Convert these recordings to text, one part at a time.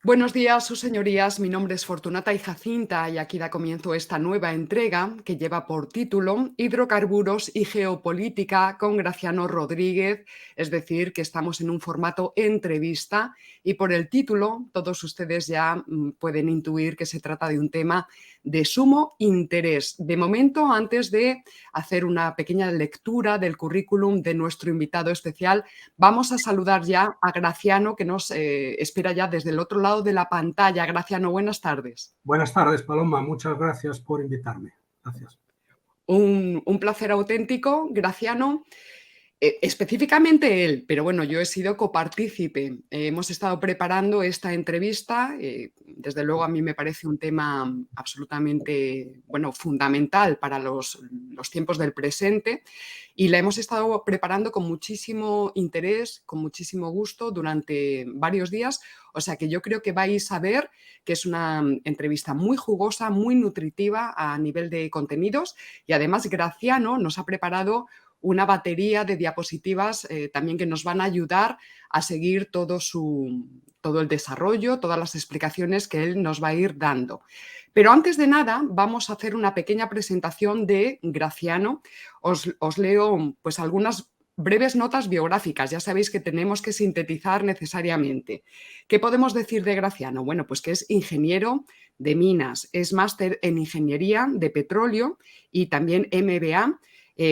Buenos días, sus señorías. Mi nombre es Fortunata y Jacinta y aquí da comienzo esta nueva entrega que lleva por título Hidrocarburos y Geopolítica con Graciano Rodríguez. Es decir, que estamos en un formato entrevista y por el título todos ustedes ya pueden intuir que se trata de un tema de sumo interés. De momento, antes de hacer una pequeña lectura del currículum de nuestro invitado especial, vamos a saludar ya a Graciano, que nos espera ya desde el otro lado de la pantalla. Graciano, buenas tardes. Buenas tardes, Paloma. Muchas gracias por invitarme. Gracias. Un placer auténtico, Graciano. Específicamente él, pero bueno, yo he sido copartícipe. Hemos estado preparando esta entrevista. Desde luego, a mí me parece un tema absolutamente, bueno, fundamental para los tiempos del presente y la hemos estado preparando con muchísimo interés, con muchísimo gusto durante varios días. O sea que yo creo que vais a ver que es una entrevista muy jugosa, muy nutritiva a nivel de contenidos y además Graciano nos ha preparado una batería de diapositivas también que nos van a ayudar a seguir todo el desarrollo, todas las explicaciones que él nos va a ir dando. Pero antes de nada, vamos a hacer una pequeña presentación de Graciano. Os leo pues algunas breves notas biográficas. Ya sabéis que tenemos que sintetizar necesariamente. ¿Qué podemos decir de Graciano? Bueno, pues que es ingeniero de minas, es máster en ingeniería de petróleo y también MBA,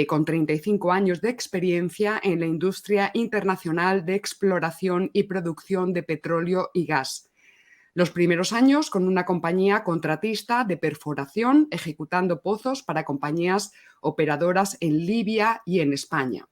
con 35 años de experiencia en la industria internacional de exploración y producción de petróleo y gas. Los primeros años con una compañía contratista de perforación, ejecutando pozos para compañías operadoras en Libia y en España.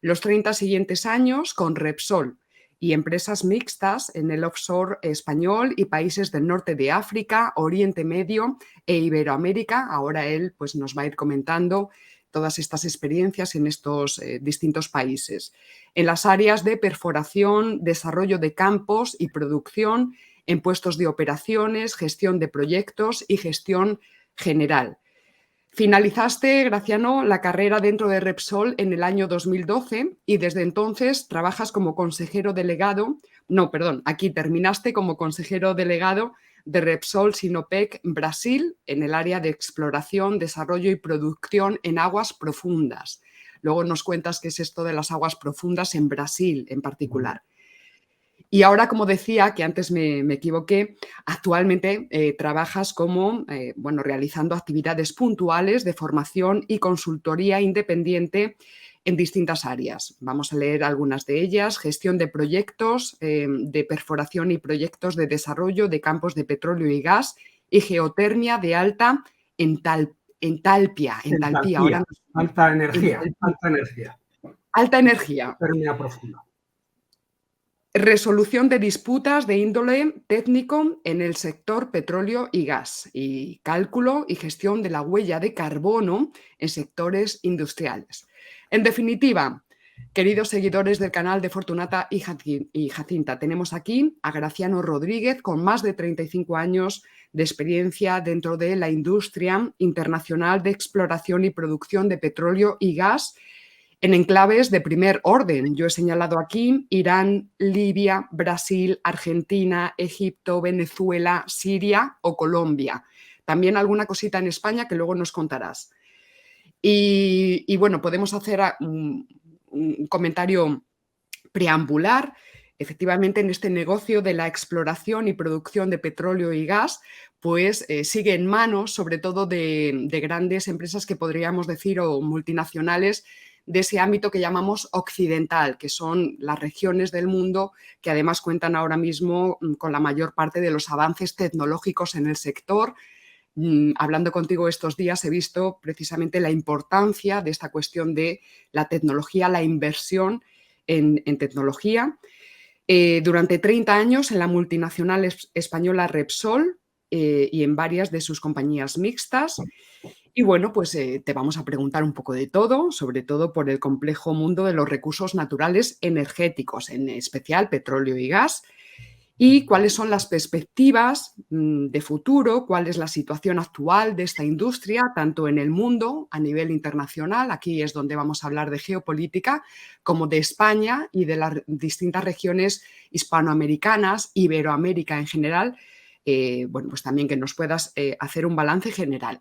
Los 30 siguientes años con Repsol y empresas mixtas en el offshore español y países del norte de África, Oriente Medio e Iberoamérica. Ahora él pues, nos va a ir comentando todas estas experiencias en estos distintos países. En las áreas de perforación, desarrollo de campos y producción, en puestos de operaciones, gestión de proyectos y gestión general. Finalizaste, Graciano, la carrera dentro de Repsol en el año 2012 y desde entonces trabajas como consejero delegado, aquí terminaste como consejero delegado de Repsol Sinopec Brasil en el área de exploración, desarrollo y producción en aguas profundas. Luego nos cuentas qué es esto de las aguas profundas en Brasil en particular. Y ahora, como decía, que antes me equivoqué, actualmente trabajas como, realizando actividades puntuales de formación y consultoría independiente en distintas áreas. Vamos a leer algunas de ellas: gestión de proyectos de perforación y proyectos de desarrollo de campos de petróleo y gas y geotermia de alta entalpía. Ahora Alta energía. Alta energía. Alta energía. Geotermia profunda. Resolución de disputas de índole técnico en el sector petróleo y gas y cálculo y gestión de la huella de carbono en sectores industriales. En definitiva, queridos seguidores del canal de Fortunata y Jacinta, tenemos aquí a Graciano Rodríguez con más de 35 años de experiencia dentro de la industria internacional de exploración y producción de petróleo y gas en enclaves de primer orden. Yo he señalado aquí Irán, Libia, Brasil, Argentina, Egipto, Venezuela, Siria o Colombia. También alguna cosita en España que luego nos contarás. Y bueno, podemos hacer un comentario preambular. Efectivamente, en este negocio de la exploración y producción de petróleo y gas, pues sigue en manos, sobre todo de grandes empresas que podríamos decir, o multinacionales, de ese ámbito que llamamos occidental, que son las regiones del mundo que además cuentan ahora mismo con la mayor parte de los avances tecnológicos en el sector. Hablando contigo estos días he visto precisamente la importancia de esta cuestión de la tecnología, la inversión en tecnología. Durante 30 años en la multinacional española Repsol y en varias de sus compañías mixtas. Y bueno, pues te vamos a preguntar un poco de todo, sobre todo por el complejo mundo de los recursos naturales energéticos, en especial petróleo y gas. y cuáles son las perspectivas de futuro, cuál es la situación actual de esta industria, tanto en el mundo a nivel internacional, aquí es donde vamos a hablar de geopolítica, como de España y de las distintas regiones hispanoamericanas, Iberoamérica en general, bueno, pues también que nos puedas hacer un balance general.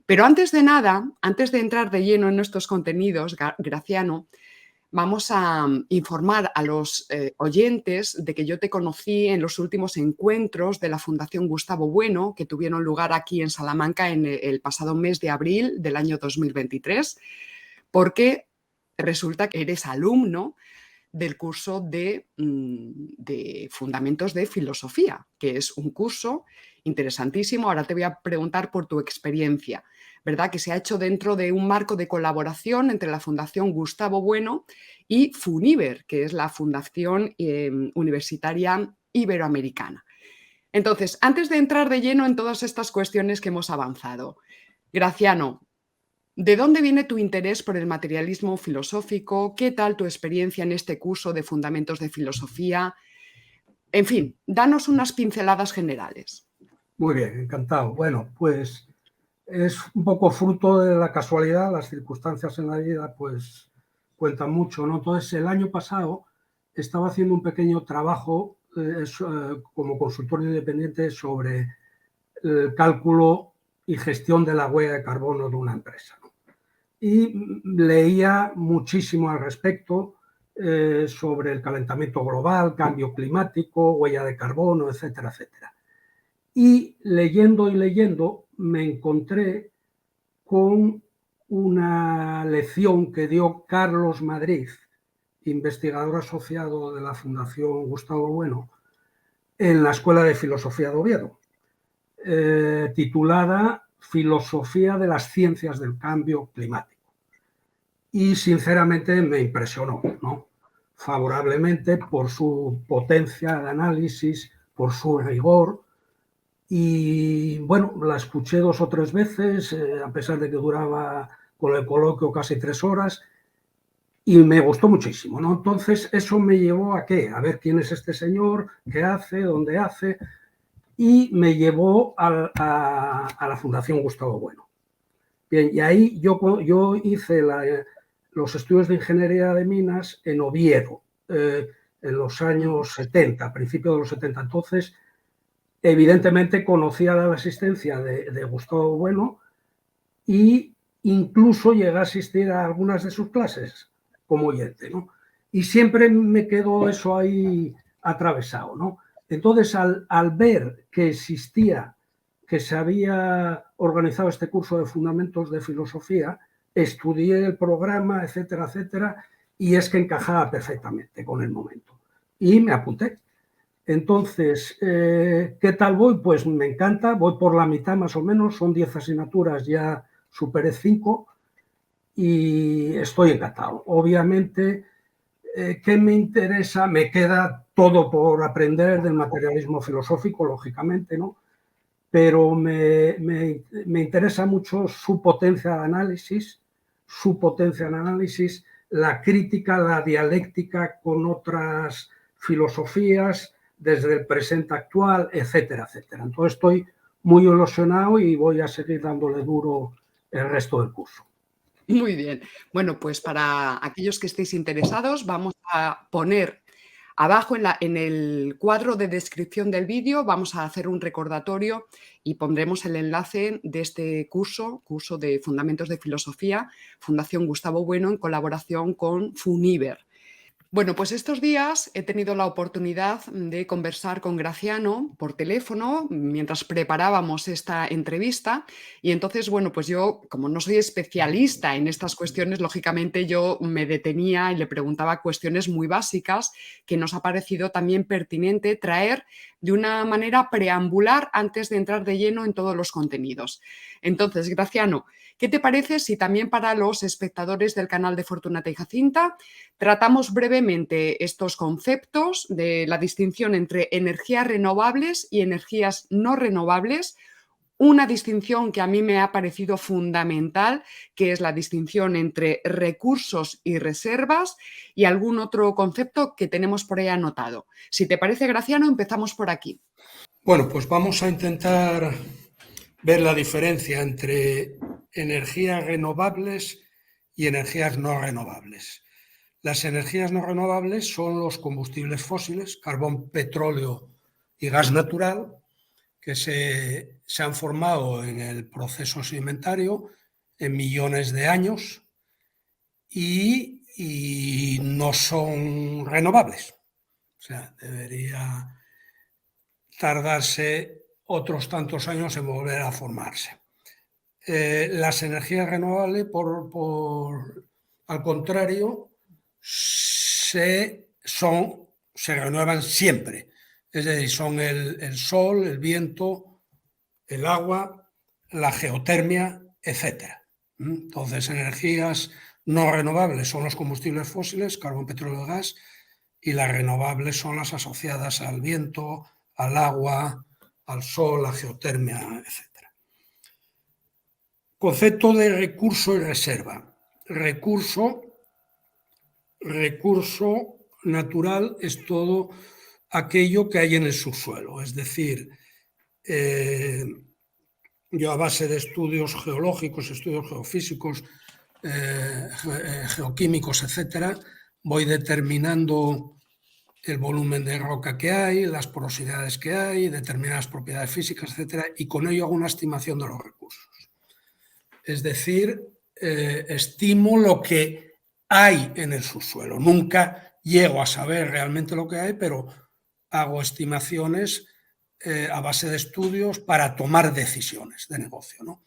Pero antes de nada, antes de entrar de lleno en estos contenidos, Graciano, vamos a informar a los oyentes de que yo te conocí en los últimos encuentros de la Fundación Gustavo Bueno, que tuvieron lugar aquí en Salamanca en el pasado mes de abril del año 2023, porque resulta que eres alumno del curso de Fundamentos de Filosofía, que es un curso interesantísimo. Ahora te voy a preguntar por tu experiencia, ¿verdad? Que se ha hecho dentro de un marco de colaboración entre la Fundación Gustavo Bueno y FUNIBER, que es la Fundación Universitaria Iberoamericana. Entonces, antes de entrar de lleno en todas estas cuestiones que hemos avanzado, Graciano, ¿de dónde viene tu interés por el materialismo filosófico? ¿Qué tal tu experiencia en este curso de Fundamentos de Filosofía? En fin, danos unas pinceladas generales. Muy bien, encantado. Bueno, pues es un poco fruto de la casualidad, las circunstancias en la vida pues cuentan mucho, ¿no? Entonces, el año pasado estaba haciendo un pequeño trabajo como consultor independiente sobre el cálculo y gestión de la huella de carbono de una empresa, ¿no? Y leía muchísimo al respecto sobre el calentamiento global, cambio climático, huella de carbono, etcétera, etcétera. Y leyendo me encontré con una lección que dio Carlos Madrid, investigador asociado de la Fundación Gustavo Bueno, en la Escuela de Filosofía de Oviedo, titulada Filosofía de las Ciencias del Cambio Climático. Y sinceramente me impresionó, ¿no? Favorablemente por su potencia de análisis, por su rigor. Y bueno, la escuché 2 o 3 veces, a pesar de que duraba con el coloquio casi 3 horas, y me gustó muchísimo, ¿no? Entonces, eso me llevó a ¿qué? A ver quién es este señor, qué hace, dónde hace, y me llevó a la Fundación Gustavo Bueno. Bien, y ahí yo hice los estudios de ingeniería de minas en Oviedo, en los años 70, a principios de los 70. Entonces, evidentemente conocía la asistencia de Gustavo Bueno e incluso llegué a asistir a algunas de sus clases como oyente, ¿no? Y siempre me quedó eso ahí atravesado, ¿no? Entonces, al ver que existía, que se había organizado este curso de Fundamentos de Filosofía, estudié el programa, etcétera, etcétera, y es que encajaba perfectamente con el momento. Y me apunté. Entonces, ¿qué tal voy? Pues me encanta, voy por la mitad más o menos, son 10 asignaturas, ya superé 5 y estoy encantado. Obviamente, ¿qué me interesa? Me queda todo por aprender del materialismo filosófico, lógicamente, ¿no? Pero me interesa mucho su potencia de análisis, la crítica, la dialéctica con otras filosofías, desde el presente actual, etcétera, etcétera. Entonces estoy muy ilusionado y voy a seguir dándole duro el resto del curso. Muy bien. Bueno, pues para aquellos que estéis interesados, vamos a poner abajo en el cuadro de descripción del vídeo, vamos a hacer un recordatorio y pondremos el enlace de este curso de Fundamentos de Filosofía, Fundación Gustavo Bueno, en colaboración con FUNIBER. Bueno, pues estos días he tenido la oportunidad de conversar con Graciano por teléfono mientras preparábamos esta entrevista y entonces, bueno, pues yo, como no soy especialista en estas cuestiones, lógicamente yo me detenía y le preguntaba cuestiones muy básicas que nos ha parecido también pertinente traer de una manera preambular antes de entrar de lleno en todos los contenidos. Entonces, Graciano, ¿qué te parece si también para los espectadores del canal de Fortunata y Jacinta tratamos brevemente estos conceptos de la distinción entre energías renovables y energías no renovables, una distinción que a mí me ha parecido fundamental, que es la distinción entre recursos y reservas, y algún otro concepto que tenemos por ahí anotado. Si te parece, Graciano, empezamos por aquí. Bueno, pues vamos a intentar ver la diferencia entre energías renovables y energías no renovables. Las energías no renovables son los combustibles fósiles, carbón, petróleo y gas natural, que se han formado en el proceso sedimentario en millones de años y no son renovables. O sea, debería tardarse otros tantos años en volver a formarse. Las energías renovables, al contrario, se renuevan siempre. Es decir, son el sol, el viento, el agua, la geotermia, etc. Entonces, energías no renovables son los combustibles fósiles, carbón, petróleo, gas, y las renovables son las asociadas al viento, al agua, al sol, la geotermia, etc. Concepto de recurso y reserva. Recurso natural es todo aquello que hay en el subsuelo, es decir, yo a base de estudios geológicos, estudios geofísicos, geoquímicos, etcétera, voy determinando el volumen de roca que hay, las porosidades que hay, determinadas propiedades físicas, etcétera, y con ello hago una estimación de los recursos. Es decir, estimo lo que hay en el subsuelo. Nunca llego a saber realmente lo que hay, pero hago estimaciones a base de estudios para tomar decisiones de negocio, ¿no?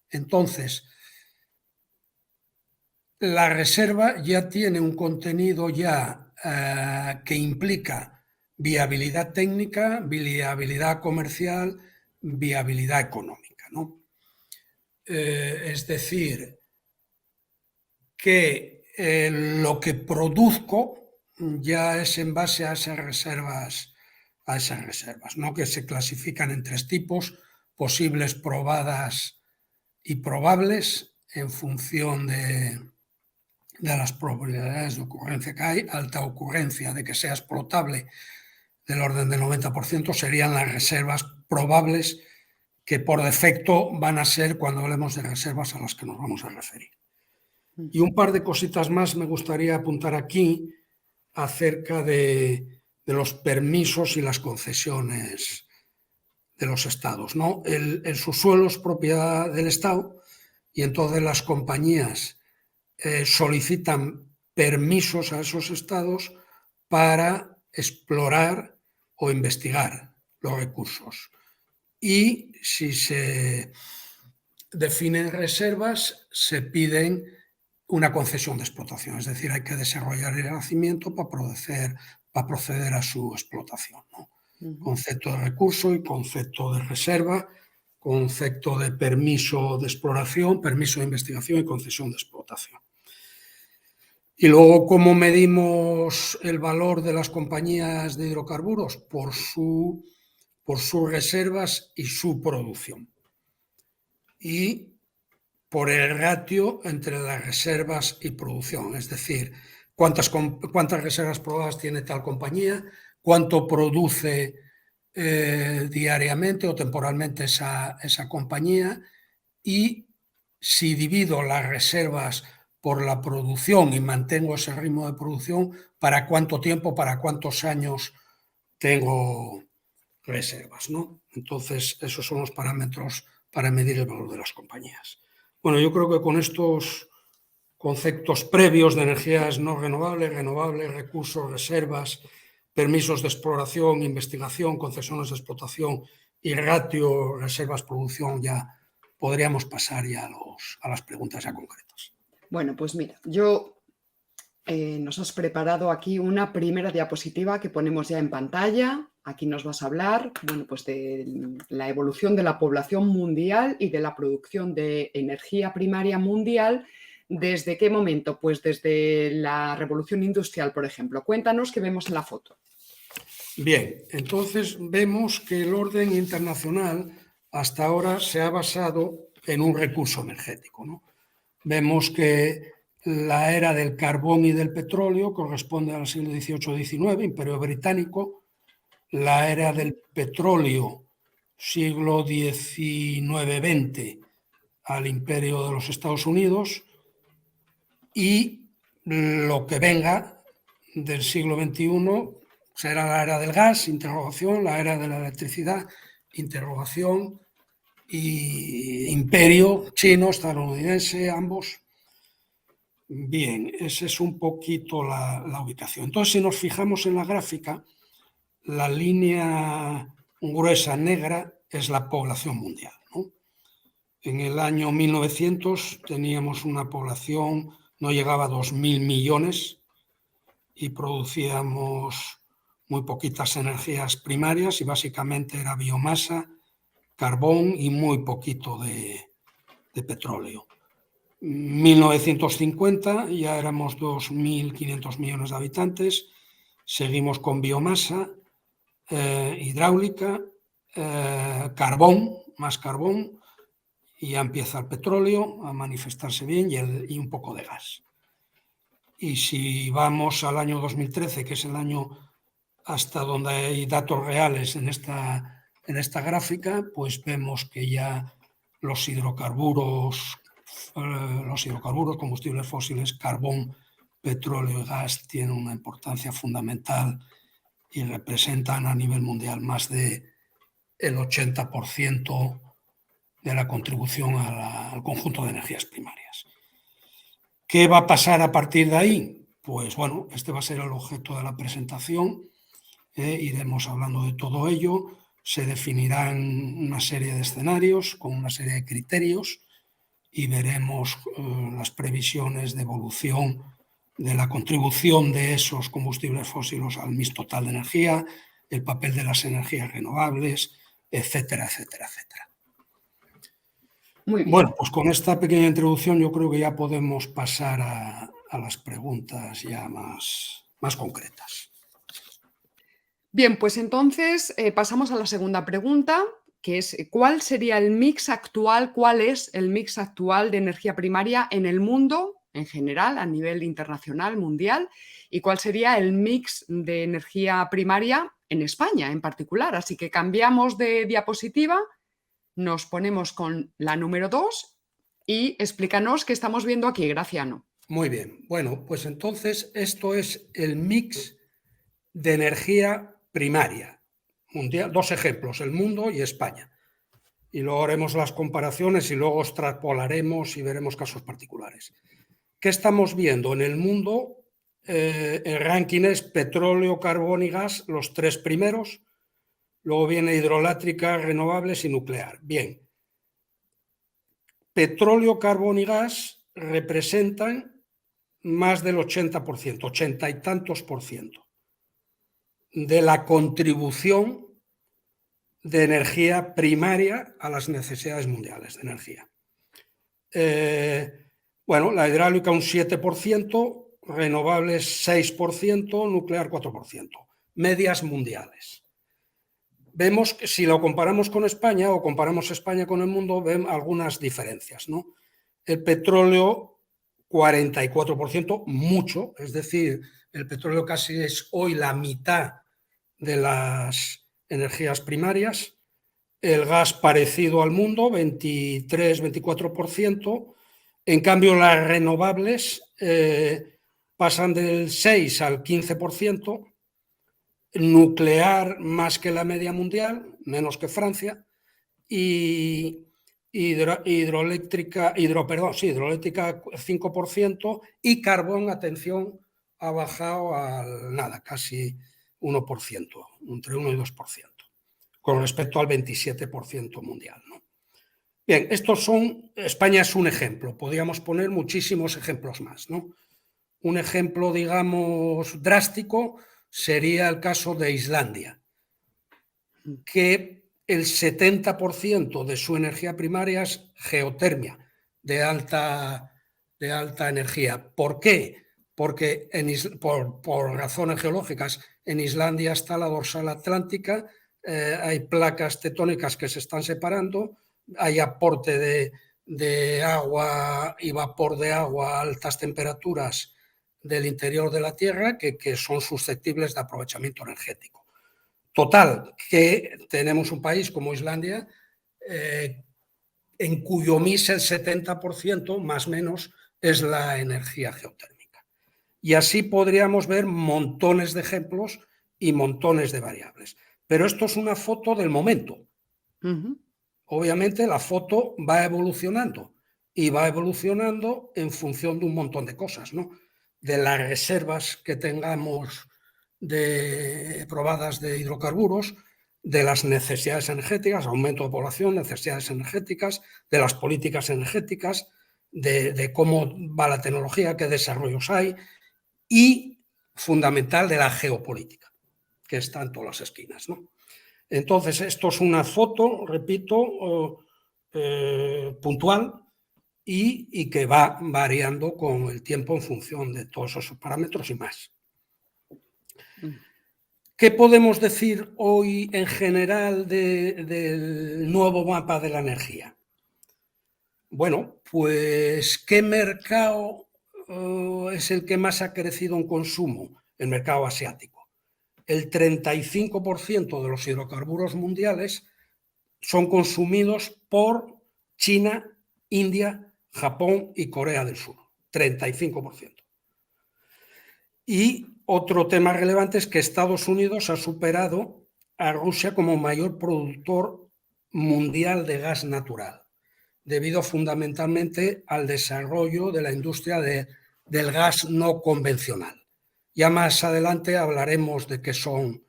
Entonces, la reserva ya tiene un contenido que implica viabilidad técnica, viabilidad comercial, viabilidad económica, ¿no? Es decir, que lo que produzco ya es en base a esas reservas, ¿no? Que se clasifican en 3 tipos: posibles, probadas y probables, en función de las probabilidades de ocurrencia que hay. Alta ocurrencia de que sea explotable, del orden del 90%, serían las reservas probables, que por defecto van a ser cuando hablemos de reservas a las que nos vamos a referir. Y un par de cositas más me gustaría apuntar aquí acerca de los permisos y las concesiones de los estados, ¿no? El subsuelo es propiedad del Estado y entonces las compañías solicitan permisos a esos estados para explorar o investigar los recursos. Y si se definen reservas, se piden una concesión de explotación, es decir, hay que desarrollar el yacimiento para proceder a su explotación, ¿no? Concepto de recurso y concepto de reserva, concepto de permiso de exploración, permiso de investigación y concesión de explotación. Y luego, ¿cómo medimos el valor de las compañías de hidrocarburos? Por sus reservas y su producción. Y por el ratio entre las reservas y producción, es decir, cuántas reservas probadas tiene tal compañía, cuánto produce diariamente o temporalmente esa compañía, y si divido las reservas por la producción y mantengo ese ritmo de producción, ¿para cuánto tiempo, para cuántos años tengo reservas, ¿no? Entonces, esos son los parámetros para medir el valor de las compañías. Bueno, yo creo que con estos conceptos previos de energías no renovables, recursos, reservas, permisos de exploración, investigación, concesiones de explotación y ratio reservas-producción, ya podríamos pasar ya a las preguntas ya concretas. Bueno, pues mira, nos has preparado aquí una primera diapositiva que ponemos ya en pantalla. Aquí nos vas a hablar, bueno, pues de la evolución de la población mundial y de la producción de energía primaria mundial. ¿Desde qué momento? Pues desde la revolución industrial, por ejemplo. Cuéntanos qué vemos en la foto. Bien, entonces vemos que el orden internacional hasta ahora se ha basado en un recurso energético, ¿no? Vemos que la era del carbón y del petróleo corresponde al siglo XVIII-XIX, Imperio Británico, la era del petróleo, siglo XIX-XX, al Imperio de los Estados Unidos, y lo que venga del siglo XXI será la era del gas, interrogación, la era de la electricidad, interrogación, y imperio chino, estadounidense, ambos. Bien, esa es un poquito la ubicación. Entonces, si nos fijamos en la gráfica, la línea gruesa negra es la población mundial, ¿no? En el año 1900 teníamos una población, no llegaba a 2.000 millones y producíamos muy poquitas energías primarias y básicamente era biomasa, carbón y muy poquito de petróleo. 1950 ya éramos 2.500 millones de habitantes, seguimos con biomasa, hidráulica, carbón, más carbón, y ya empieza el petróleo a manifestarse bien y un poco de gas. Y si vamos al año 2013, que es el año hasta donde hay datos reales en esta gráfica, pues vemos que ya los hidrocarburos, combustibles fósiles, carbón, petróleo y gas tienen una importancia fundamental y representan a nivel mundial más del 80% de la contribución al conjunto de energías primarias. ¿Qué va a pasar a partir de ahí? Pues bueno, este va a ser el objeto de la presentación. Iremos hablando de todo ello. Se definirán una serie de escenarios con una serie de criterios y veremos las previsiones de evolución de la contribución de esos combustibles fósiles al mix total de energía, el papel de las energías renovables, etcétera, etcétera, etcétera. Muy bien. Bueno, pues con esta pequeña introducción yo creo que ya podemos pasar a las preguntas ya más concretas. Bien, pues entonces pasamos a la segunda pregunta, que es ¿cuál es el mix actual de energía primaria en el mundo en general, a nivel internacional, mundial? ¿Y cuál sería el mix de energía primaria en España en particular? Así que cambiamos de diapositiva, nos ponemos con la número 2 y explícanos qué estamos viendo aquí, Graciano. Muy bien, bueno, pues entonces esto es el mix de energía primaria mundial. Dos ejemplos, el mundo y España. Y luego haremos las comparaciones y luego extrapolaremos y veremos casos particulares. ¿Qué estamos viendo? En el mundo, el ranking es petróleo, carbón y gas, los tres primeros. Luego viene hidroeléctrica, renovables y nuclear. Bien. Petróleo, carbón y gas representan más del 80%, 80 y tantos por ciento de la contribución de energía primaria a las necesidades mundiales de energía. Bueno, la hidráulica un 7%, renovables 6%, nuclear 4%, medias mundiales. Vemos que si lo comparamos con España o comparamos España con el mundo, vemos algunas diferencias, ¿no? El petróleo 44%, mucho, es decir, el petróleo casi es hoy la mitad de las energías primarias, el gas parecido al mundo, 23-24%, en cambio las renovables pasan del 6 al 15%, nuclear más que la media mundial, menos que Francia, y hidroeléctrica 5%, y carbón, atención, ha bajado al nada, casi 1%, entre 1 y 2%, con respecto al 27% mundial, ¿no? Bien, España es un ejemplo, podríamos poner muchísimos ejemplos más, ¿no? Un ejemplo, digamos, drástico sería el caso de Islandia, que el 70% de su energía primaria es geotermia, de alta energía. ¿Por qué? Porque por razones geológicas en Islandia está la dorsal atlántica, hay placas tectónicas que se están separando, hay aporte de agua y vapor de agua a altas temperaturas del interior de la Tierra que son susceptibles de aprovechamiento energético. Total, que tenemos un país como Islandia, en cuyo mix el 70%, más o menos, es la energía geotérmica. Y así podríamos ver montones de ejemplos y montones de variables. Pero esto es una foto del momento. Obviamente la foto va evolucionando y va evolucionando en función de un montón de cosas, ¿no? De las reservas que tengamos probadas de hidrocarburos, de las necesidades energéticas, aumento de población, necesidades energéticas, de las políticas energéticas, de cómo va la tecnología, qué desarrollos hay y, fundamental, de la geopolítica, que está en todas las esquinas, ¿no? Entonces, esto es una foto, repito, puntual y que va variando con el tiempo en función de todos esos parámetros y más. ¿Qué podemos decir hoy en general del nuevo mapa de la energía? Bueno, pues ¿qué mercado es el que más ha crecido en consumo? El mercado asiático. El 35% de los hidrocarburos mundiales son consumidos por China, India, Japón y Corea del Sur. 35%. Y otro tema relevante es que Estados Unidos ha superado a Rusia como mayor productor mundial de gas natural, debido fundamentalmente al desarrollo de la industria del gas no convencional. Ya más adelante hablaremos de qué son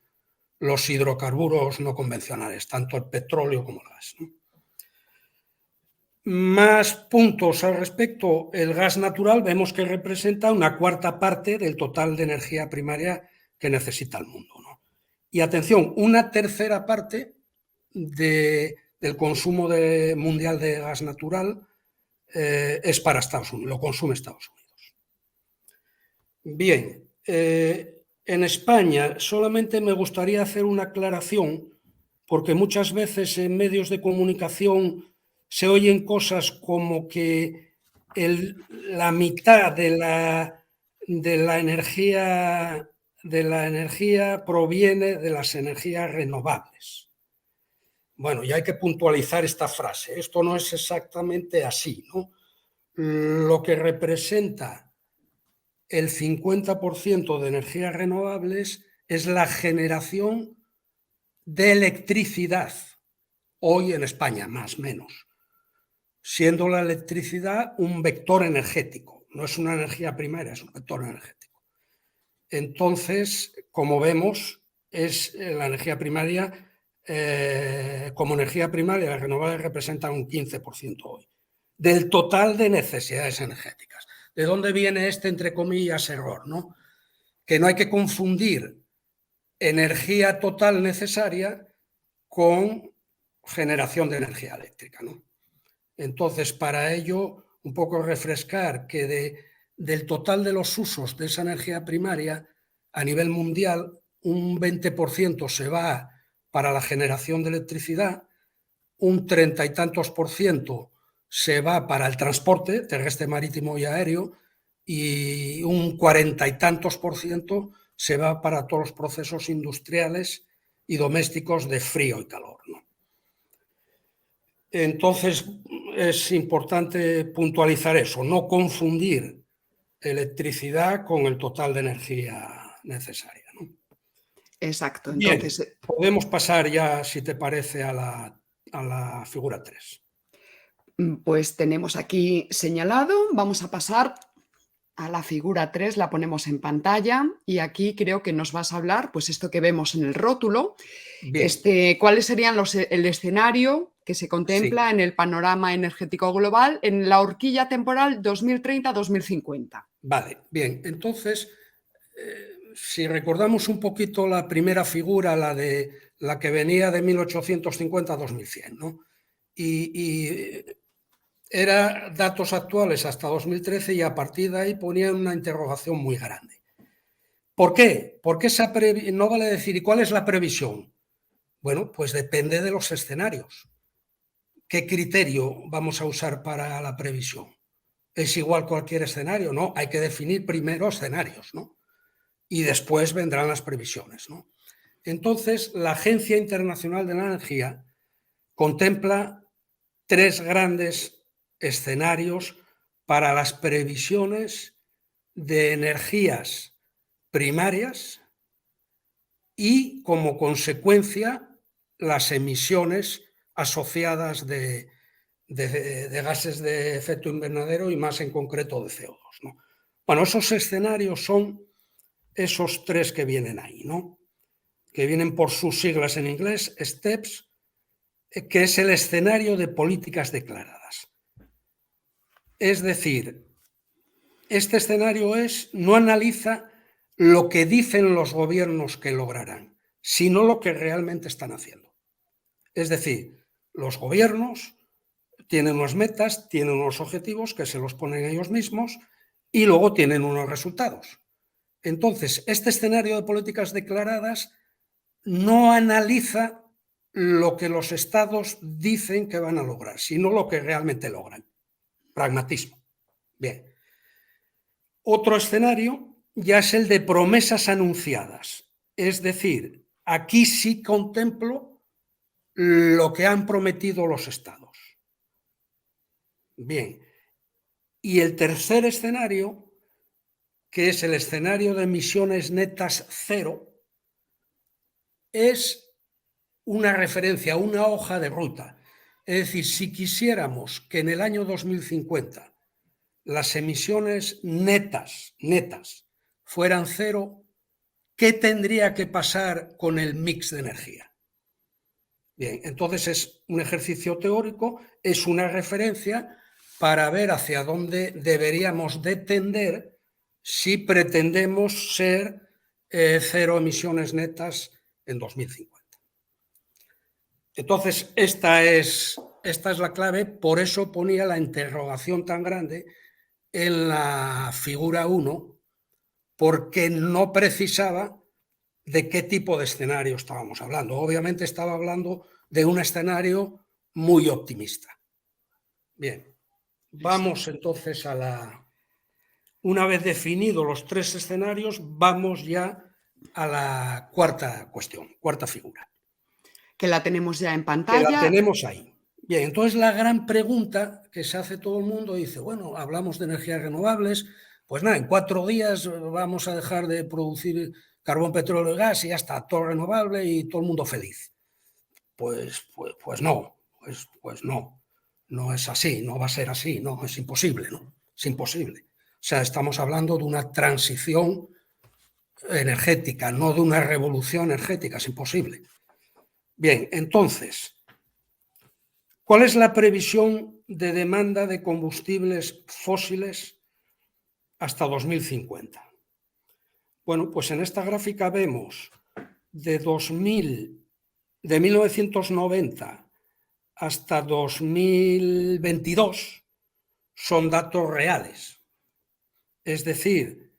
los hidrocarburos no convencionales, tanto el petróleo como el gas, ¿no? Más puntos al respecto. El gas natural vemos que representa una cuarta parte del total de energía primaria que necesita el mundo, ¿no? Y atención, una tercera parte del consumo mundial de gas natural es para Estados Unidos, lo consume Estados Unidos. Bien, en España solamente me gustaría hacer una aclaración, porque muchas veces en medios de comunicación se oyen cosas como que la mitad de la energía proviene de las energías renovables. Bueno, ya hay que puntualizar esta frase. Esto no es exactamente así, ¿no? Lo que representa el 50% de energías renovables es la generación de electricidad, hoy en España, más o menos, siendo la electricidad un vector energético, no es una energía primaria, es un vector energético. Entonces, como vemos, es la energía primaria, como energía primaria, las renovables representan un 15% hoy, del total de necesidades energéticas. ¿De dónde viene este, entre comillas, error, ¿no? Que no hay que confundir energía total necesaria con generación de energía eléctrica, ¿no? Entonces, para ello, un poco refrescar que del total de los usos de esa energía primaria, a nivel mundial, un 20% se va para la generación de electricidad, un 30 y tantos por ciento se va para el transporte terrestre, marítimo y aéreo, y un 40 y tantos por ciento se va para todos los procesos industriales y domésticos de frío y calor, ¿no? Entonces, es importante puntualizar eso, no confundir electricidad con el total de energía necesaria, ¿no? Exacto. Entonces, bien, podemos pasar ya, si te parece, a la figura 3. Pues tenemos aquí señalado, vamos a pasar a la figura 3, la ponemos en pantalla y aquí creo que nos vas a hablar, pues esto que vemos en el rótulo, cuáles serían el escenario que se contempla en el panorama energético global en la horquilla temporal 2030-2050. Vale, bien, entonces, si recordamos un poquito la primera figura, la que venía de 1850 a 2100, ¿no? Y era datos actuales hasta 2013 y a partir de ahí ponían una interrogación muy grande. ¿Por qué? Porque no vale decir, ¿y cuál es la previsión? Bueno, pues depende de los escenarios. ¿Qué criterio vamos a usar para la previsión? ¿Es igual cualquier escenario? No, hay que definir primero escenarios, ¿no? Y después vendrán las previsiones, ¿no? Entonces, la Agencia Internacional de la Energía contempla 3 grandes escenarios para las previsiones de energías primarias y, como consecuencia, las emisiones asociadas de gases de efecto invernadero y más en concreto de CO2, ¿no? Bueno, esos escenarios son esos 3 que vienen ahí, ¿no? Que vienen por sus siglas en inglés, STEPS, que es el escenario de políticas declaradas. Es decir, este escenario no analiza lo que dicen los gobiernos que lograrán, sino lo que realmente están haciendo. Es decir, los gobiernos tienen unas metas, tienen unos objetivos que se los ponen ellos mismos y luego tienen unos resultados. Entonces, este escenario de políticas declaradas no analiza lo que los estados dicen que van a lograr, sino lo que realmente logran. Pragmatismo. Bien. Otro escenario ya es el de promesas anunciadas. Es decir, aquí sí contemplo lo que han prometido los estados. Bien. Y el tercer escenario, que es el escenario de emisiones netas cero, es una referencia, una hoja de ruta. Es decir, si quisiéramos que en el año 2050 las emisiones netas fueran cero, ¿qué tendría que pasar con el mix de energía? Bien, entonces es un ejercicio teórico, es una referencia para ver hacia dónde deberíamos de tender si pretendemos ser cero emisiones netas en 2050. Entonces, esta es la clave, por eso ponía la interrogación tan grande en la figura 1, porque no precisaba de qué tipo de escenario estábamos hablando. Obviamente estaba hablando de un escenario muy optimista. Bien, vamos entonces una vez definidos los 3 escenarios, vamos ya a la cuarta cuestión, cuarta figura. Que la tenemos ya en pantalla. Que la tenemos ahí. Bien, entonces la gran pregunta que se hace todo el mundo dice, bueno, hablamos de energías renovables, pues nada, en 4 días vamos a dejar de producir carbón, petróleo y gas y ya está, todo renovable y todo el mundo feliz. Pues no, no es así, no va a ser así, no, es imposible, ¿no? Es imposible. O sea, estamos hablando de una transición energética, no de una revolución energética, es imposible. Bien, entonces, ¿cuál es la previsión de demanda de combustibles fósiles hasta 2050? Bueno, pues en esta gráfica vemos de 1990 hasta 2022 son datos reales. Es decir,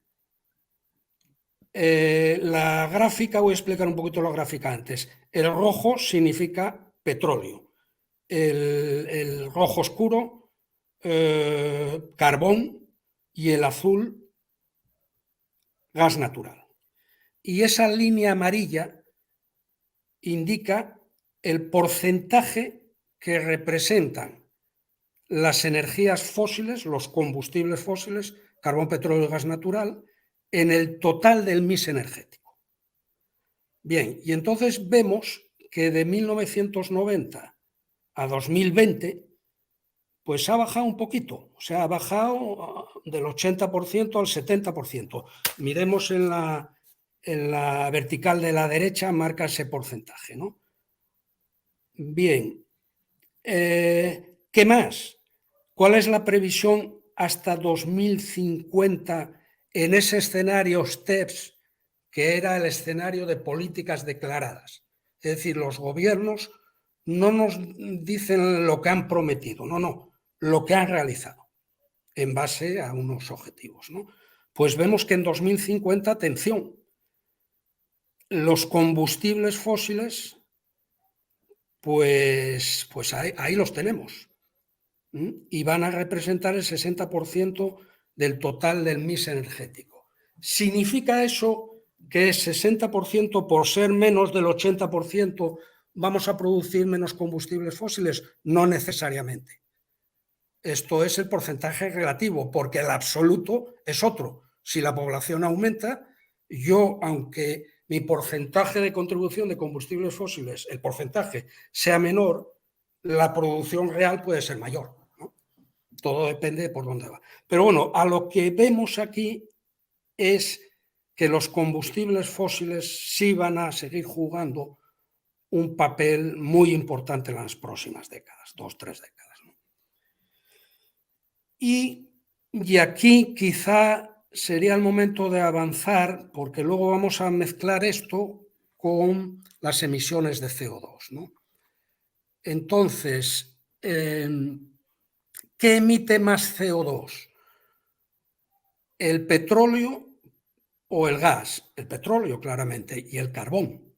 la gráfica, voy a explicar un poquito la gráfica antes. El rojo significa petróleo. El rojo oscuro, carbón, y el azul, gas natural. Y esa línea amarilla indica el porcentaje que representan las energías fósiles, los combustibles fósiles, carbón, petróleo y gas natural, en el total del mix energético. Bien, y entonces vemos que de 1990 a 2020, pues ha bajado un poquito, o sea, ha bajado del 80% al 70%. Miremos en la vertical de la derecha, marca ese porcentaje, ¿no? Bien, ¿qué más? ¿Cuál es la previsión hasta 2050 en ese escenario STEPS, que era el escenario de políticas declaradas? Es decir, los gobiernos no nos dicen lo que han prometido, no, lo que han realizado en base a unos objetivos, ¿no? Pues vemos que en 2050, atención, los combustibles fósiles pues ahí los tenemos. Y van a representar el 60% del total del mix energético. ¿Significa eso que es 60% por ser menos del 80% vamos a producir menos combustibles fósiles? No necesariamente. Esto es el porcentaje relativo, porque el absoluto es otro. Si la población aumenta, yo, aunque mi porcentaje de contribución de combustibles fósiles, el porcentaje sea menor, la producción real puede ser mayor, ¿no? Todo depende de por dónde va. Pero bueno, a lo que vemos aquí es que los combustibles fósiles sí van a seguir jugando un papel muy importante en las próximas décadas, 2, 3 décadas, ¿no? Y aquí quizá sería el momento de avanzar, porque luego vamos a mezclar esto con las emisiones de CO2, ¿no? Entonces, ¿qué emite más CO2? ¿El petróleo o el gas? El petróleo, claramente, y el carbón.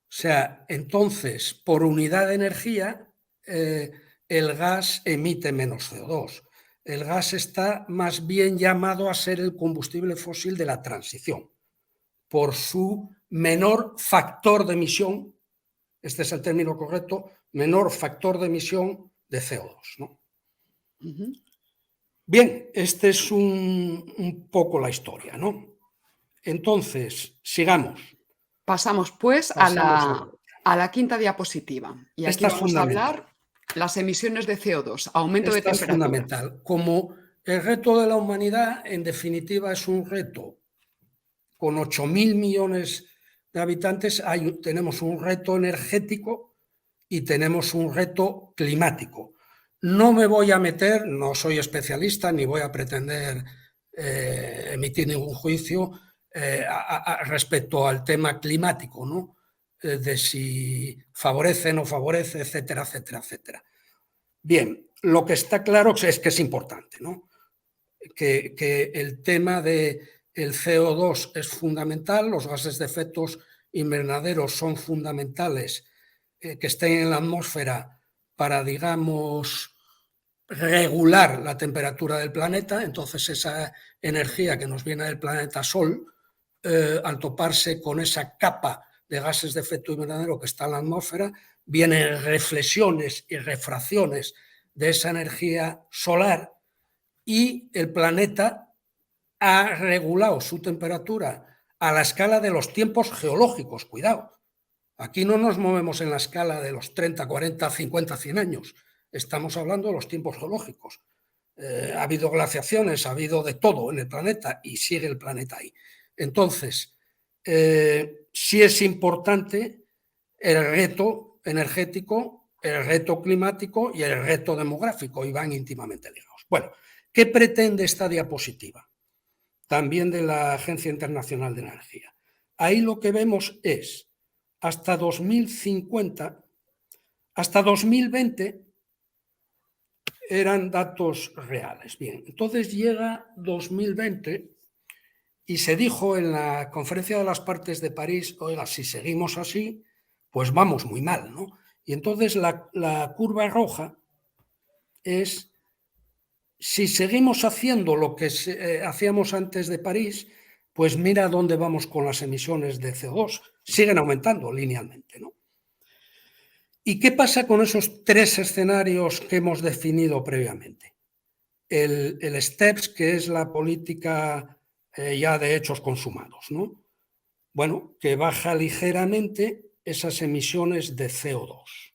O sea, entonces, por unidad de energía, el gas emite menos CO2. El gas está más bien llamado a ser el combustible fósil de la transición, por su menor factor de emisión, este es el término correcto, menor factor de emisión de CO2, ¿no? Bien, esta es un poco la historia, ¿no? Entonces, sigamos. Pasamos pues a la quinta diapositiva. Y aquí Esta es vamos a fundamental. hablar las emisiones de CO2, aumento de Esta es temperatura. fundamental. Como el reto de la humanidad, en definitiva, es un reto con 8.000 millones de habitantes, tenemos un reto energético y tenemos un reto climático. No me voy a meter, no soy especialista ni voy a pretender emitir ningún juicio respecto al tema climático, ¿no? De si favorece, no favorece, etcétera, etcétera, etcétera. Bien, lo que está claro es que es importante, ¿no? Que el tema del CO2 es fundamental, los gases de efecto invernadero son fundamentales que estén en la atmósfera para, digamos, regular la temperatura del planeta. Entonces esa energía que nos viene del planeta Sol, al toparse con esa capa de gases de efecto invernadero que está en la atmósfera, vienen reflexiones y refracciones de esa energía solar y el planeta ha regulado su temperatura a la escala de los tiempos geológicos. Cuidado, aquí no nos movemos en la escala de los 30, 40, 50, 100 años. Estamos hablando de los tiempos geológicos. Ha habido glaciaciones, ha habido de todo en el planeta y sigue el planeta ahí. Entonces, sí es importante el reto energético, el reto climático y el reto demográfico, y van íntimamente ligados. Bueno, ¿qué pretende esta diapositiva? También de la Agencia Internacional de Energía. Ahí lo que vemos es, hasta 2050, hasta 2020 eran datos reales. Bien, entonces llega 2020 y se dijo en la Conferencia de las Partes de París, oiga, si seguimos así, pues vamos muy mal, ¿no? Y entonces la curva roja es, si seguimos haciendo lo que hacíamos antes de París, pues mira dónde vamos con las emisiones de CO2. Siguen aumentando linealmente, ¿no? ¿Y qué pasa con esos tres escenarios que hemos definido previamente? El STEPS, que es la política ya de hechos consumados, ¿no? Bueno, que baja ligeramente esas emisiones de CO2.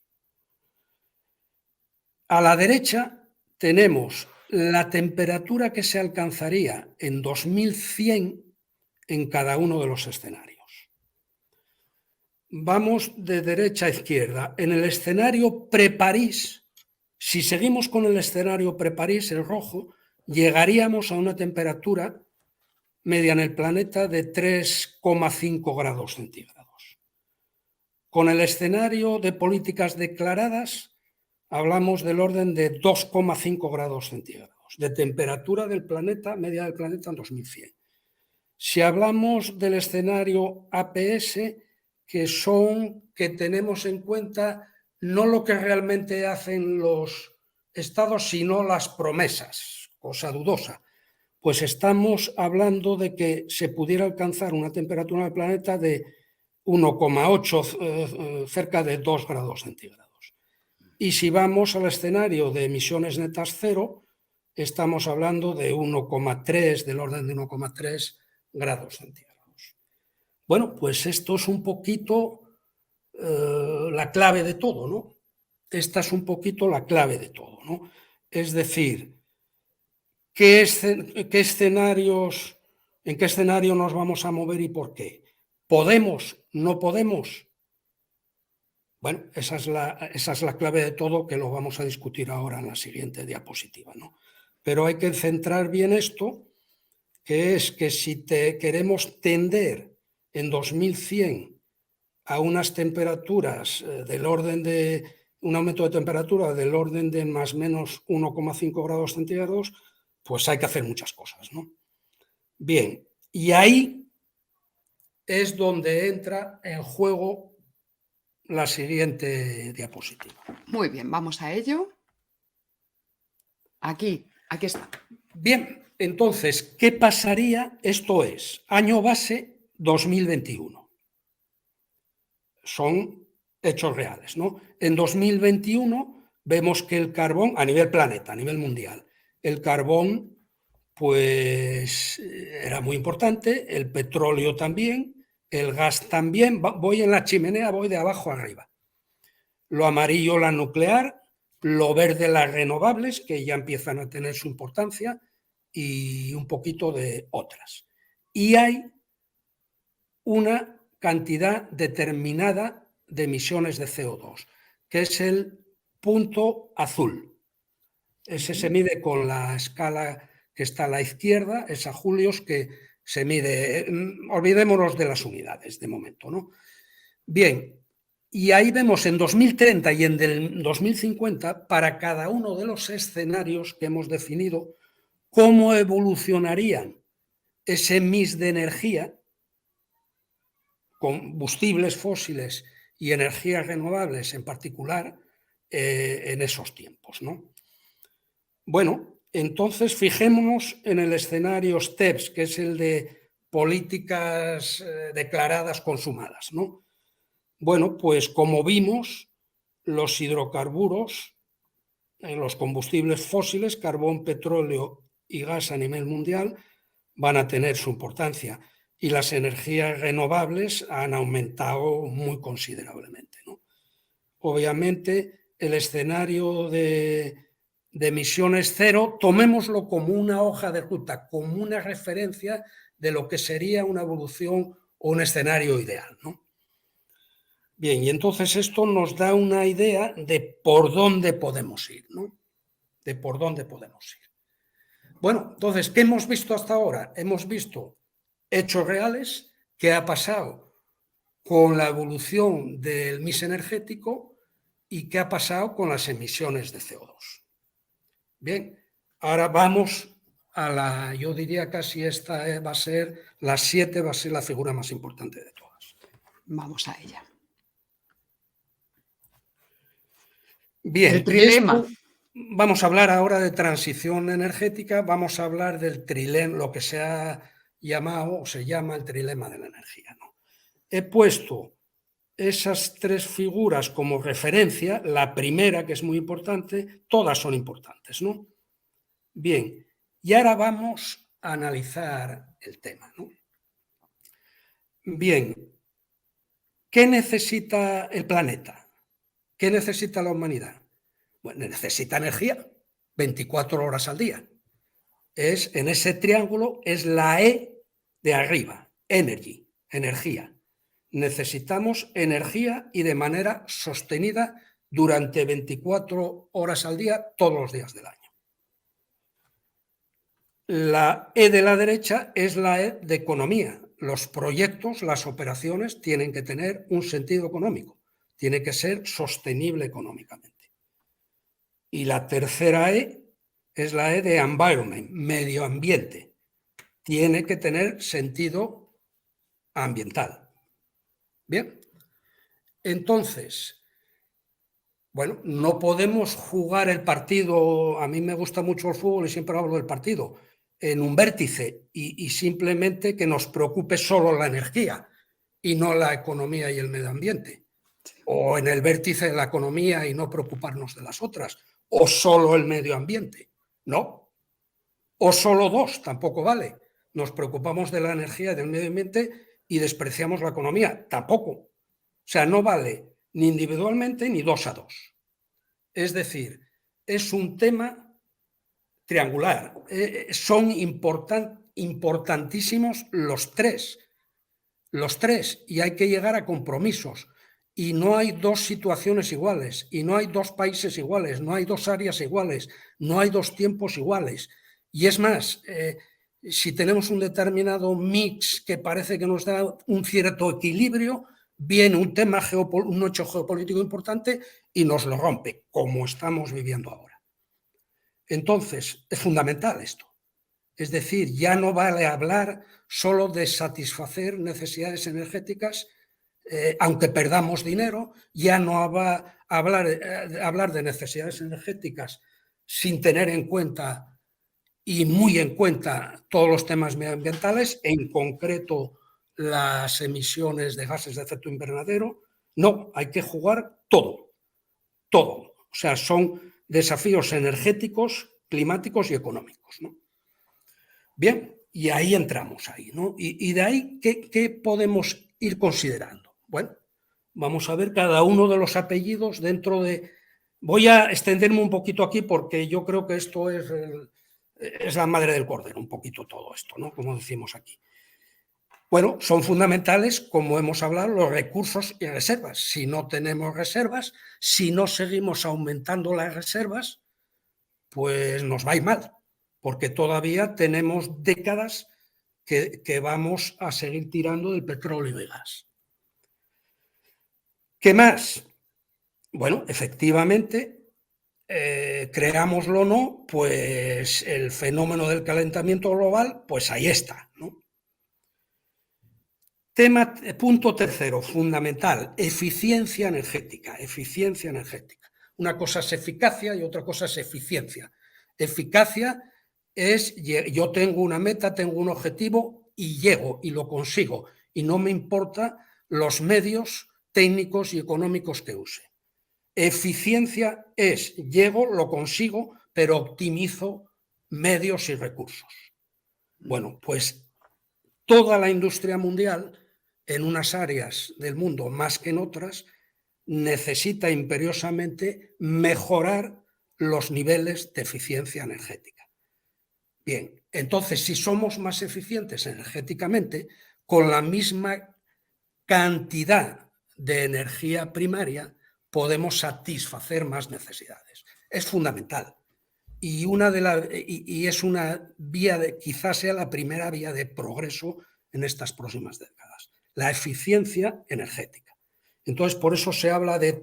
A la derecha tenemos la temperatura que se alcanzaría en 2100 en cada uno de los escenarios. Vamos de derecha a izquierda. En el escenario pre-París, si seguimos con el escenario pre-París, el rojo, llegaríamos a una temperatura media en el planeta de 3,5 grados centígrados. Con el escenario de políticas declaradas, hablamos del orden de 2,5 grados centígrados de temperatura del planeta, media del planeta en 2100. Si hablamos del escenario APS, que tenemos en cuenta no lo que realmente hacen los estados, sino las promesas, cosa dudosa. Pues estamos hablando de que se pudiera alcanzar una temperatura del planeta de 1,8, cerca de 2 grados centígrados. Y si vamos al escenario de emisiones netas cero, estamos hablando de 1,3, del orden de 1,3 grados centígrados. Bueno, pues esto es un poquito la clave de todo, ¿no? Esta es un poquito la clave de todo, ¿no? Es decir, ¿en qué escenario nos vamos a mover y por qué? ¿Podemos? ¿No podemos? Bueno, esa es la clave de todo, que lo vamos a discutir ahora en la siguiente diapositiva, ¿no? Pero hay que centrar bien esto, que es que si queremos tender en 2100 a unas temperaturas del orden de un aumento de temperatura del orden de más o menos 1,5 grados centígrados, pues hay que hacer muchas cosas, ¿no? Bien, y ahí es donde entra en juego la siguiente diapositiva. Muy bien, vamos a ello. Aquí está. Bien, entonces, ¿qué pasaría? Esto es, año base 2021. Son hechos reales, ¿no? En 2021 vemos que el carbón, a nivel planeta, a nivel mundial, el carbón pues era muy importante, el petróleo también, el gas también. Voy en la chimenea, voy de abajo arriba. Lo amarillo, la nuclear, lo verde, las renovables, que ya empiezan a tener su importancia, y un poquito de otras. Y hay una cantidad determinada de emisiones de CO2, que es el punto azul. Ese se mide con la escala que está a la izquierda, es a julios, que se mide, olvidémonos de las unidades de momento, ¿no? Bien, y ahí vemos en 2030 y en el 2050, para cada uno de los escenarios que hemos definido, cómo evolucionarían ese mix de energía, combustibles fósiles y energías renovables en particular, en esos tiempos, ¿no? Bueno, entonces fijémonos en el escenario STEPS, que es el de políticas declaradas consumadas, ¿no? Bueno, pues como vimos, los hidrocarburos, los combustibles fósiles, carbón, petróleo y gas a nivel mundial, van a tener su importancia, y las energías renovables han aumentado muy considerablemente, ¿no? Obviamente, el escenario de emisiones cero, tomémoslo como una hoja de ruta, como una referencia de lo que sería una evolución o un escenario ideal, ¿no? Bien, y entonces esto nos da una idea de por dónde podemos ir, ¿no? De por dónde podemos ir. Bueno, entonces, ¿qué hemos visto hasta ahora? Hemos visto hechos reales, qué ha pasado con la evolución del mix energético y qué ha pasado con las emisiones de CO2. Bien, ahora vamos a yo diría casi esta va a ser, la 7 va a ser la figura más importante de todas. Vamos a ella. Bien, el trilema. Vamos a hablar ahora de transición energética, vamos a hablar del trilema, lo que se ha llamado o se llama el trilema de la energía, ¿no? He puesto esas tres figuras como referencia, la primera, que es muy importante, todas son importantes, ¿no? Bien, y ahora vamos a analizar el tema, ¿no? Bien, ¿qué necesita el planeta? ¿Qué necesita la humanidad? Bueno, necesita energía 24 horas al día. En ese triángulo es la E de arriba, energy, energía. Necesitamos energía y de manera sostenida durante 24 horas al día, todos los días del año. La E de la derecha es la E de economía. Los proyectos, las operaciones tienen que tener un sentido económico, tiene que ser sostenible económicamente. Y la tercera E es la E de environment, medio ambiente. Tiene que tener sentido ambiental. Bien, entonces, Bueno, no podemos jugar el partido, a mí me gusta mucho el fútbol y siempre hablo del partido, en un vértice y simplemente que nos preocupe solo la energía y no la economía y el medio ambiente. O en el vértice de la economía y no preocuparnos de las otras. O solo el medio ambiente. No. O solo dos, tampoco vale. Nos preocupamos de la energía y del medio ambiente y despreciamos la economía. Tampoco. O sea, no vale ni individualmente ni 2 a 2. Es decir, es un tema triangular. Son importantísimos los tres, y hay que llegar a compromisos. Y no hay dos situaciones iguales, y no hay dos países iguales, no hay dos áreas iguales, no hay dos tiempos iguales. Y es más, si tenemos un determinado mix que parece que nos da un cierto equilibrio, viene un tema un hecho geopolítico importante y nos lo rompe, como estamos viviendo ahora. Entonces, es fundamental esto. Es decir, ya no vale hablar solo de satisfacer necesidades energéticas, aunque perdamos dinero, ya no va a hablar de necesidades energéticas sin tener en cuenta y muy en cuenta todos los temas medioambientales, en concreto las emisiones de gases de efecto invernadero. No, hay que jugar todo, todo. O sea, son desafíos energéticos, climáticos y económicos, ¿no? Bien, y ahí entramos ahí, ¿no? Y de ahí, ¿qué podemos ir considerando? Bueno, vamos a ver cada uno de los apellidos dentro de... Voy a extenderme un poquito aquí porque yo creo que esto es la madre del cordero, un poquito todo esto, ¿no? Como decimos aquí. Bueno, son fundamentales, como hemos hablado, los recursos y reservas. Si no tenemos reservas, si no seguimos aumentando las reservas, pues nos va a ir mal, porque todavía tenemos décadas que vamos a seguir tirando del petróleo y gas. ¿Qué más? Bueno, efectivamente, creámoslo o no, pues el fenómeno del calentamiento global, pues ahí está, ¿no? Punto tercero, fundamental, eficiencia energética, eficiencia energética. Una cosa es eficacia y otra cosa es eficiencia. Eficacia es, yo tengo una meta, tengo un objetivo y llego y lo consigo. Y no me importa los medios técnicos y económicos que use. Eficiencia es, llego, lo consigo, pero optimizo medios y recursos. Bueno, pues toda la industria mundial, en unas áreas del mundo más que en otras, necesita imperiosamente mejorar los niveles de eficiencia energética. Bien, entonces, si somos más eficientes energéticamente, con la misma cantidad de energía primaria, podemos satisfacer más necesidades. Es fundamental. Y es una vía quizás sea la primera vía de progreso en estas próximas décadas, la eficiencia energética. Entonces, por eso se habla de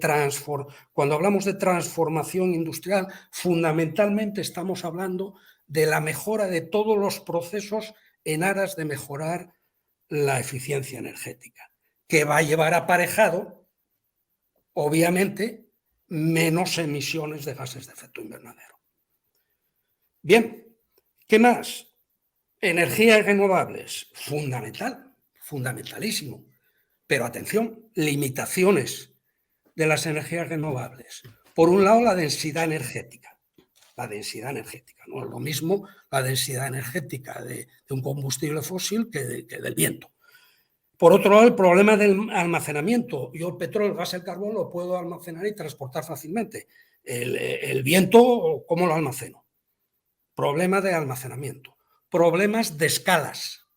cuando hablamos de transformación industrial, fundamentalmente estamos hablando de la mejora de todos los procesos en aras de mejorar la eficiencia energética, que va a llevar aparejado, obviamente, menos emisiones de gases de efecto invernadero. Bien, ¿qué más? Energías renovables, fundamental, fundamentalísimo. Pero atención, limitaciones de las energías renovables. Por un lado, la densidad energética. La densidad energética, no es lo mismo la densidad energética de un combustible fósil que del viento. Por otro lado, el problema del almacenamiento. Yo el petróleo, el gas, el carbón lo puedo almacenar y transportar fácilmente. El viento, ¿cómo lo almaceno? Problema de almacenamiento. Problemas de escalas.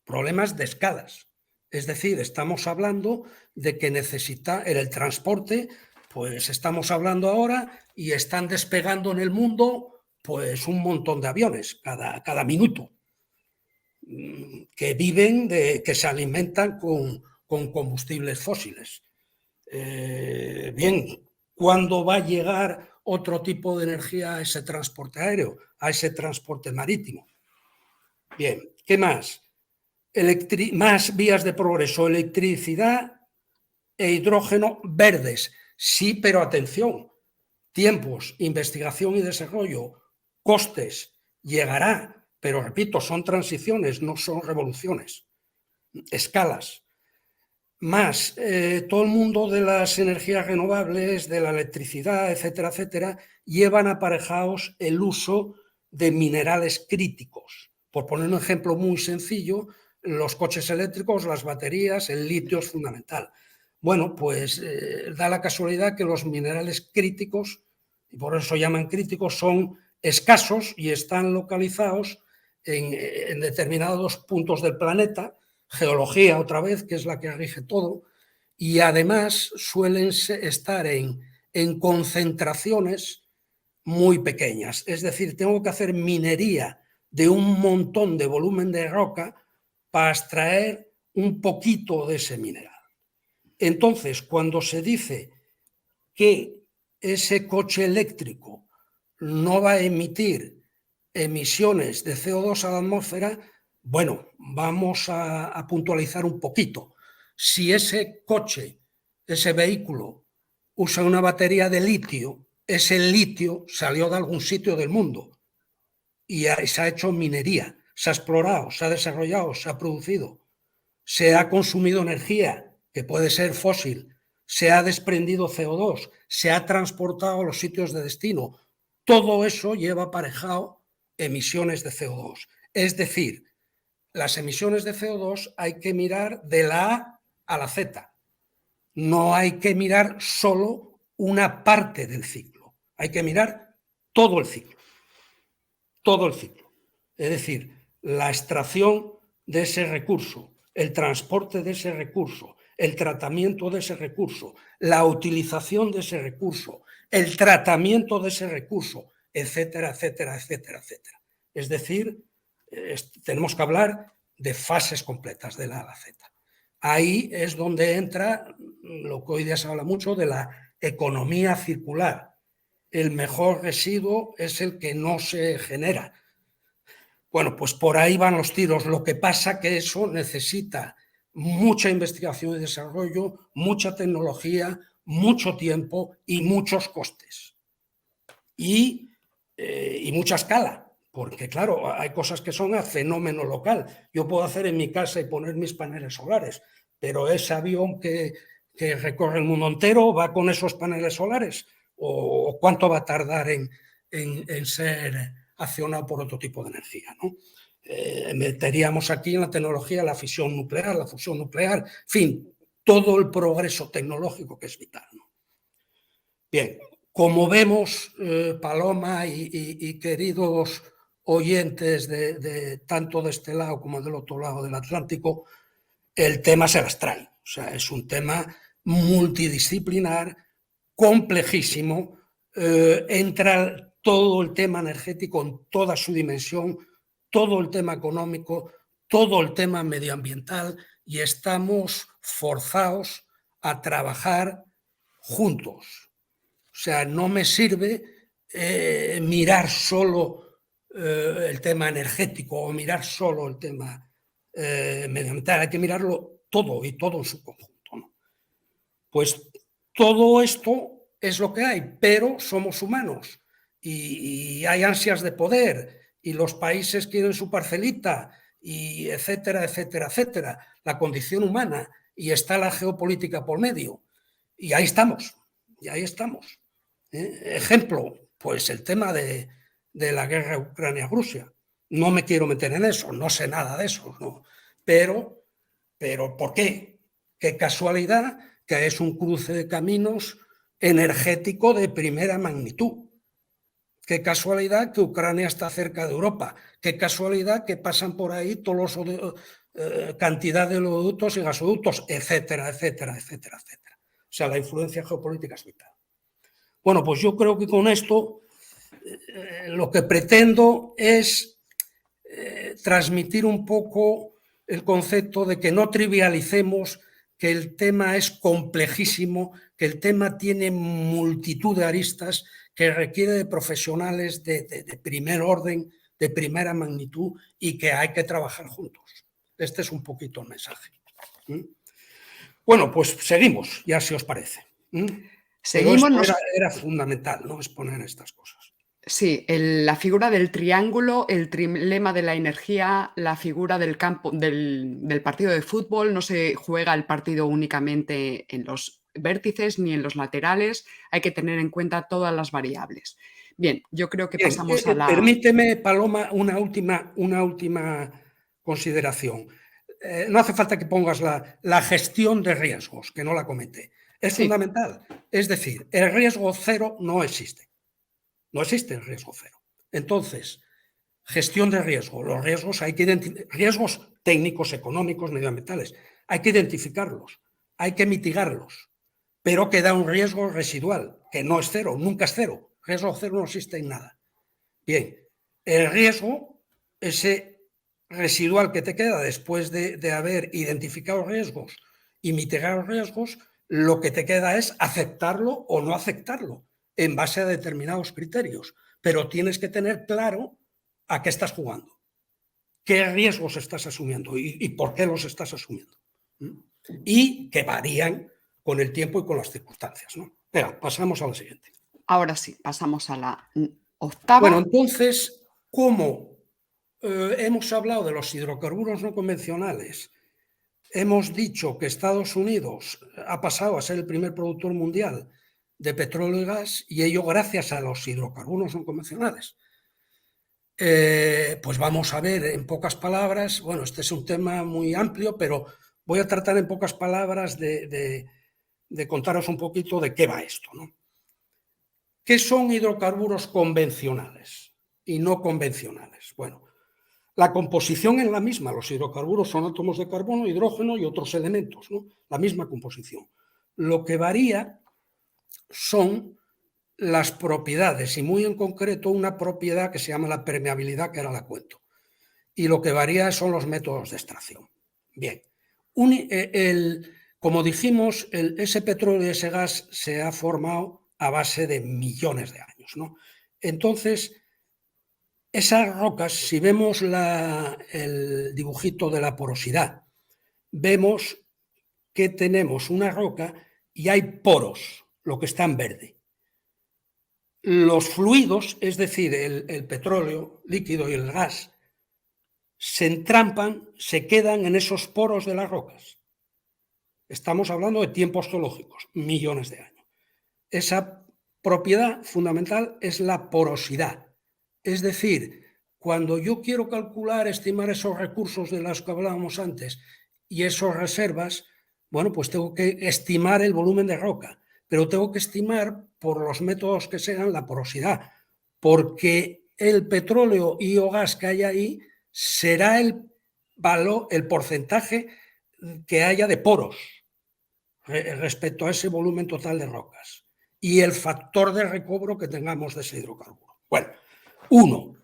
Problemas de escalas. Es decir, estamos hablando de que necesita el transporte, pues estamos hablando ahora y están despegando en el mundo pues un montón de aviones cada minuto que viven, que se alimentan con combustibles fósiles. Bien, ¿cuándo va a llegar otro tipo de energía a ese transporte aéreo, a ese transporte marítimo? Bien, ¿qué más? Más vías de progreso, electricidad e hidrógeno verdes. Sí, pero atención, tiempos, investigación y desarrollo, costes, llegará, pero repito, son transiciones, no son revoluciones, escalas. Más todo el mundo de las energías renovables, de la electricidad, etcétera, etcétera, llevan aparejados el uso de minerales críticos. Por poner un ejemplo muy sencillo, los coches eléctricos, las baterías, el litio es fundamental. Bueno, pues da la casualidad que los minerales críticos, y por eso llaman críticos, son escasos y están localizados en determinados puntos del planeta, geología otra vez, que es la que rige todo, y además suelen estar en concentraciones muy pequeñas. Es decir, tengo que hacer minería de un montón de volumen de roca para extraer un poquito de ese mineral. Entonces, cuando se dice que ese coche eléctrico no va a emitir emisiones de CO2 a la atmósfera, bueno, vamos a puntualizar un poquito. Si ese coche, ese vehículo, usa una batería de litio, ese litio salió de algún sitio del mundo y se ha hecho minería, se ha explorado, se ha desarrollado, se ha producido, se ha consumido energía, que puede ser fósil, se ha desprendido CO2, se ha transportado a los sitios de destino. Todo eso lleva aparejado emisiones de CO2. Es decir, las emisiones de CO2 hay que mirar de la A a la Z. No hay que mirar solo una parte del ciclo. Hay que mirar todo el ciclo. Todo el ciclo. Es decir, la extracción de ese recurso, el transporte de ese recurso, el tratamiento de ese recurso, la utilización de ese recurso, el tratamiento de ese recurso, etcétera, etcétera, etcétera, etcétera. Es decir, tenemos que hablar de fases completas de la A a la Z. Ahí es donde entra lo que hoy día se habla mucho de la economía circular. El mejor residuo es el que no se genera. Bueno, pues por ahí van los tiros. Lo que pasa que eso necesita mucha investigación y desarrollo, mucha tecnología, mucho tiempo y muchos costes. Y mucha escala, porque claro, hay cosas que son a fenómeno local. Yo puedo hacer en mi casa y poner mis paneles solares, pero ese avión que recorre el mundo entero va con esos paneles solares, o cuánto va a tardar en ser accionado por otro tipo de energía, ¿no? Meteríamos aquí en la tecnología la fisión nuclear, la fusión nuclear, en fin, todo el progreso tecnológico que es vital, ¿no? Bien, como vemos, Paloma y queridos oyentes tanto de este lado como del otro lado del Atlántico, el tema se las trae. O sea, es un tema multidisciplinar, complejísimo, entra todo el tema energético en toda su dimensión, todo el tema económico, todo el tema medioambiental, y estamos forzados a trabajar juntos. O sea, no me sirve mirar solo el tema energético o mirar solo el tema medioambiental. Hay que mirarlo todo y todo en su conjunto, ¿no? Pues todo esto es lo que hay, pero somos humanos y hay ansias de poder y los países quieren su parcelita y etcétera, etcétera, etcétera. La condición humana, y está la geopolítica por medio. Y ahí estamos, y ahí estamos. Ejemplo, pues el tema de la guerra Ucrania-Rusia. No me quiero meter en eso, no sé nada de eso, ¿no? Pero ¿por qué? Qué casualidad que es un cruce de caminos energético de primera magnitud. Qué casualidad que Ucrania está cerca de Europa. Qué casualidad que pasan por ahí todos los cantidad de oleoductos y gasoductos, etcétera, etcétera, etcétera, etcétera. O sea, la influencia geopolítica es vital. Bueno, pues yo creo que con esto lo que pretendo es transmitir un poco el concepto de que no trivialicemos, que el tema es complejísimo, que el tema tiene multitud de aristas, que requiere de profesionales de primer orden, de primera magnitud, y que hay que trabajar juntos. Este es un poquito el mensaje. Bueno, pues seguimos, ya si os parece. Pero Seguimos, esto era fundamental, ¿no? Exponer estas cosas. sí, la figura del triángulo, el trilema de la energía, la figura del campo, del partido de fútbol, no se juega el partido únicamente en los vértices ni en los laterales, hay que tener en cuenta todas las variables. Bien, yo creo que Bien, pasamos a la... permíteme, Paloma, una última consideración. No hace falta que pongas la gestión de riesgos, que no la comenté. Es Sí, fundamental. Es decir, el riesgo cero no existe. No existe el riesgo cero. Entonces, gestión de riesgo. Los riesgos hay que riesgos técnicos, económicos, medioambientales. Hay que identificarlos, hay que mitigarlos, pero queda un riesgo residual, que no es cero, nunca es cero. Riesgo cero no existe en nada. Bien, el riesgo, ese residual que te queda después de haber identificado riesgos y mitigar riesgos, lo que te queda es aceptarlo o no aceptarlo en base a determinados criterios. Pero tienes que tener claro a qué estás jugando, qué riesgos estás asumiendo y por qué los estás asumiendo. Y que varían con el tiempo y con las circunstancias, ¿no? Venga, pasamos a la siguiente. ahora sí, pasamos a la octava. Bueno, entonces, ¿cómo hemos hablado de los hidrocarburos no convencionales? Hemos dicho que Estados Unidos ha pasado a ser el primer productor mundial de petróleo y gas, y ello gracias a los hidrocarburos no convencionales. Pues vamos a ver en pocas palabras, bueno, este es un tema muy amplio, pero voy a tratar en pocas palabras de contaros un poquito de qué va esto, ¿no? ¿Qué son hidrocarburos convencionales y no convencionales? Bueno, la composición es la misma. Los hidrocarburos son átomos de carbono, hidrógeno y otros elementos, ¿no? La misma composición. Lo que varía son las propiedades, y muy en concreto una propiedad que se llama la permeabilidad, que ahora la cuento. Y lo que varía son los métodos de extracción. Bien, como dijimos, ese petróleo y ese gas se ha formado a base de millones de años, ¿no? Entonces, esas rocas, si vemos el dibujito de la porosidad, vemos que tenemos una roca y hay poros, lo que está en verde. Los fluidos, es decir, el petróleo líquido y el gas, se entrampan, se quedan en esos poros de las rocas. Estamos hablando de tiempos geológicos, millones de años. Esa propiedad fundamental es la porosidad. Es decir, cuando yo quiero calcular, estimar esos recursos de los que hablábamos antes y esas reservas, bueno, pues tengo que estimar el volumen de roca, pero tengo que estimar por los métodos que sean la porosidad, porque el petróleo y o gas que hay ahí será el valor, el porcentaje que haya de poros respecto a ese volumen total de rocas y el factor de recobro que tengamos de ese hidrocarburo. Bueno, uno,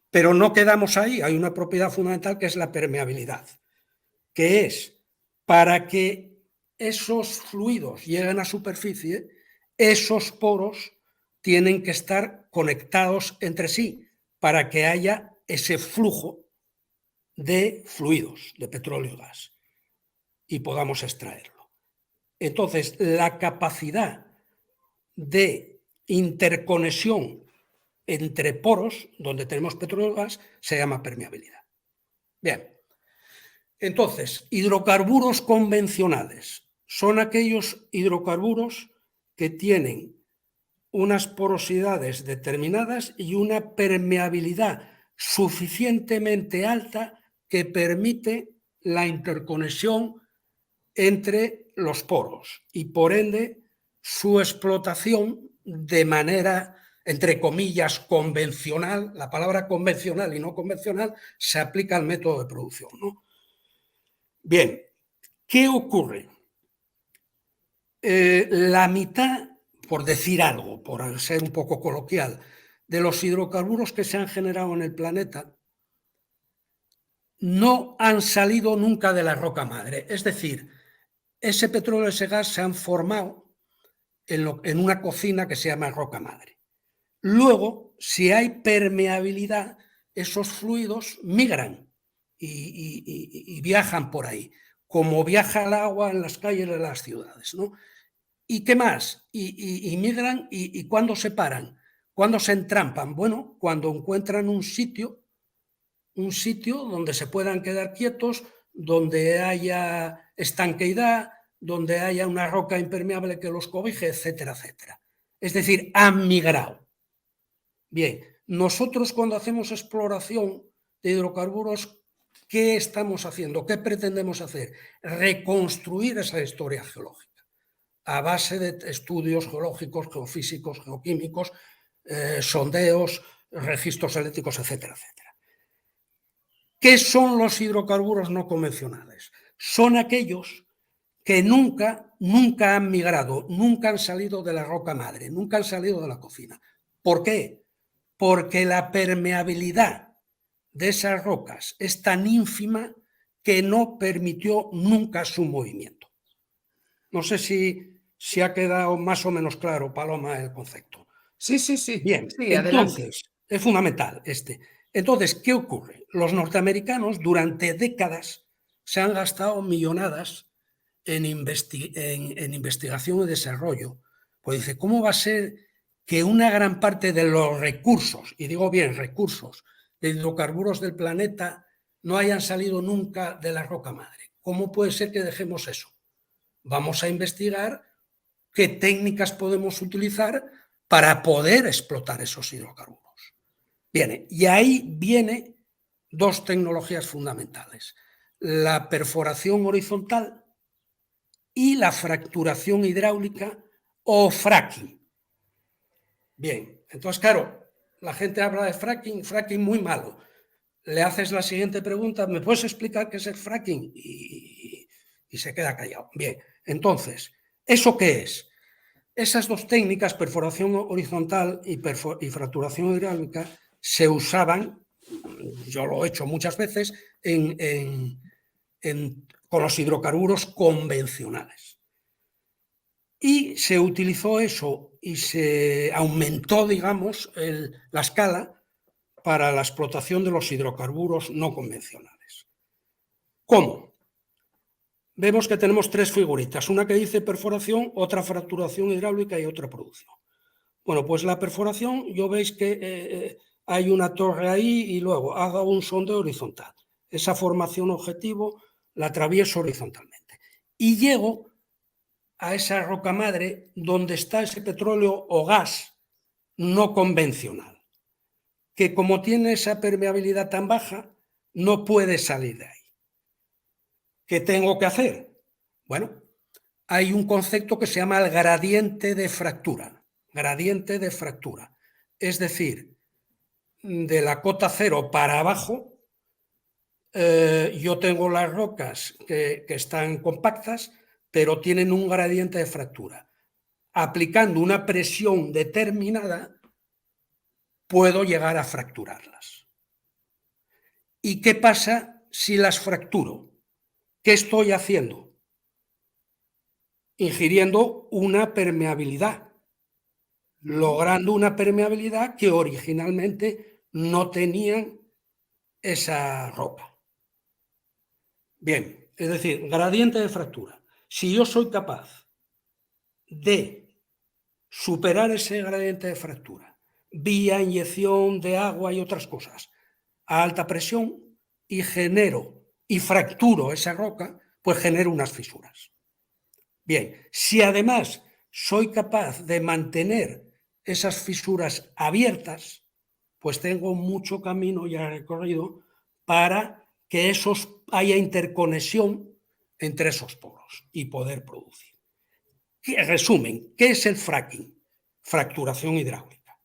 pero no quedamos ahí, hay una propiedad fundamental que es la permeabilidad, que es para que esos fluidos lleguen a superficie, esos poros tienen que estar conectados entre sí para que haya ese flujo de fluidos, de petróleo y gas, y podamos extraerlo. Entonces, la capacidad de interconexión entre poros, donde tenemos petróleo y gas, se llama permeabilidad. Bien, entonces, hidrocarburos convencionales son aquellos hidrocarburos que tienen unas porosidades determinadas y una permeabilidad suficientemente alta que permite la interconexión entre los poros y, por ende, su explotación de manera, entre comillas, convencional. La palabra convencional y no convencional se aplica al método de producción, ¿no? Bien, ¿qué ocurre? La mitad, por decir algo, por ser un poco coloquial, de los hidrocarburos que se han generado en el planeta no han salido nunca de la roca madre. Es decir, ese petróleo y ese gas se han formado en una cocina que se llama roca madre. Luego, si hay permeabilidad, esos fluidos migran y viajan por ahí, como viaja el agua en las calles de las ciudades, ¿no? ¿Y qué más? Y migran, ¿y cuándo se paran? ¿Cuándo se entrampan? Bueno, cuando encuentran un sitio donde se puedan quedar quietos, donde haya estanqueidad, donde haya una roca impermeable que los cobije, etcétera, etcétera. Es decir, han migrado. Bien, nosotros cuando hacemos exploración de hidrocarburos, ¿qué estamos haciendo? ¿Qué pretendemos hacer? Reconstruir esa historia geológica a base de estudios geológicos, geofísicos, geoquímicos, sondeos, registros eléctricos, etcétera, etcétera. ¿Qué son los hidrocarburos no convencionales? Son aquellos que nunca han migrado, nunca han salido de la roca madre, nunca han salido de la cocina. ¿Por qué? Porque la permeabilidad de esas rocas es tan ínfima que no permitió nunca su movimiento. No sé si ha quedado más o menos claro, Paloma, el concepto. Sí, sí, sí. Bien, Sí, adelante. entonces, es fundamental este. Entonces, ¿qué ocurre? Los norteamericanos durante décadas se han gastado millonadas en investigación y desarrollo. Pues dice, ¿cómo va a ser que una gran parte de los recursos, y digo bien, recursos de hidrocarburos del planeta no hayan salido nunca de la roca madre? ¿Cómo puede ser que dejemos eso? Vamos a investigar qué técnicas podemos utilizar para poder explotar esos hidrocarburos. Bien, y ahí viene dos tecnologías fundamentales: la perforación horizontal y la fracturación hidráulica o fracking. Bien, entonces claro, la gente habla de fracking muy malo. Le haces la siguiente pregunta, ¿me puedes explicar qué es el fracking? Y se queda callado. Bien, entonces, ¿eso qué es? Esas dos técnicas, perforación horizontal y fracturación hidráulica, se usaban, yo lo he hecho muchas veces, con los hidrocarburos convencionales. Y se utilizó eso y se aumentó, digamos, la escala para la explotación de los hidrocarburos no convencionales. ¿Cómo? Vemos que tenemos tres figuritas, una que dice perforación, otra fracturación hidráulica y otra producción. Bueno, pues la perforación, yo veis que hay una torre ahí y luego hago un sondeo horizontal. Esa formación objetivo la atravieso horizontalmente y llego a esa roca madre donde está ese petróleo o gas no convencional, que como tiene esa permeabilidad tan baja, no puede salir de ahí. ¿Qué tengo que hacer? Bueno, hay un concepto que se llama el gradiente de fractura. Gradiente de fractura. Es decir, de la cota cero para abajo, yo tengo las rocas que están compactas, pero tienen un gradiente de fractura. Aplicando una presión determinada, puedo llegar a fracturarlas. ¿Y qué pasa si las fracturo? ¿Qué estoy haciendo? Ingiriendo una permeabilidad, logrando una permeabilidad que originalmente no tenían esa roca. Bien, es decir, gradiente de fractura. Si yo soy capaz de superar ese gradiente de fractura vía inyección de agua y otras cosas a alta presión y genero y fracturo esa roca, pues genero unas fisuras. Bien, si además soy capaz de mantener esas fisuras abiertas, pues tengo mucho camino ya recorrido para que haya interconexión entre esos poros y poder producir. Resumen, ¿qué es el fracking? Fracturación hidráulica.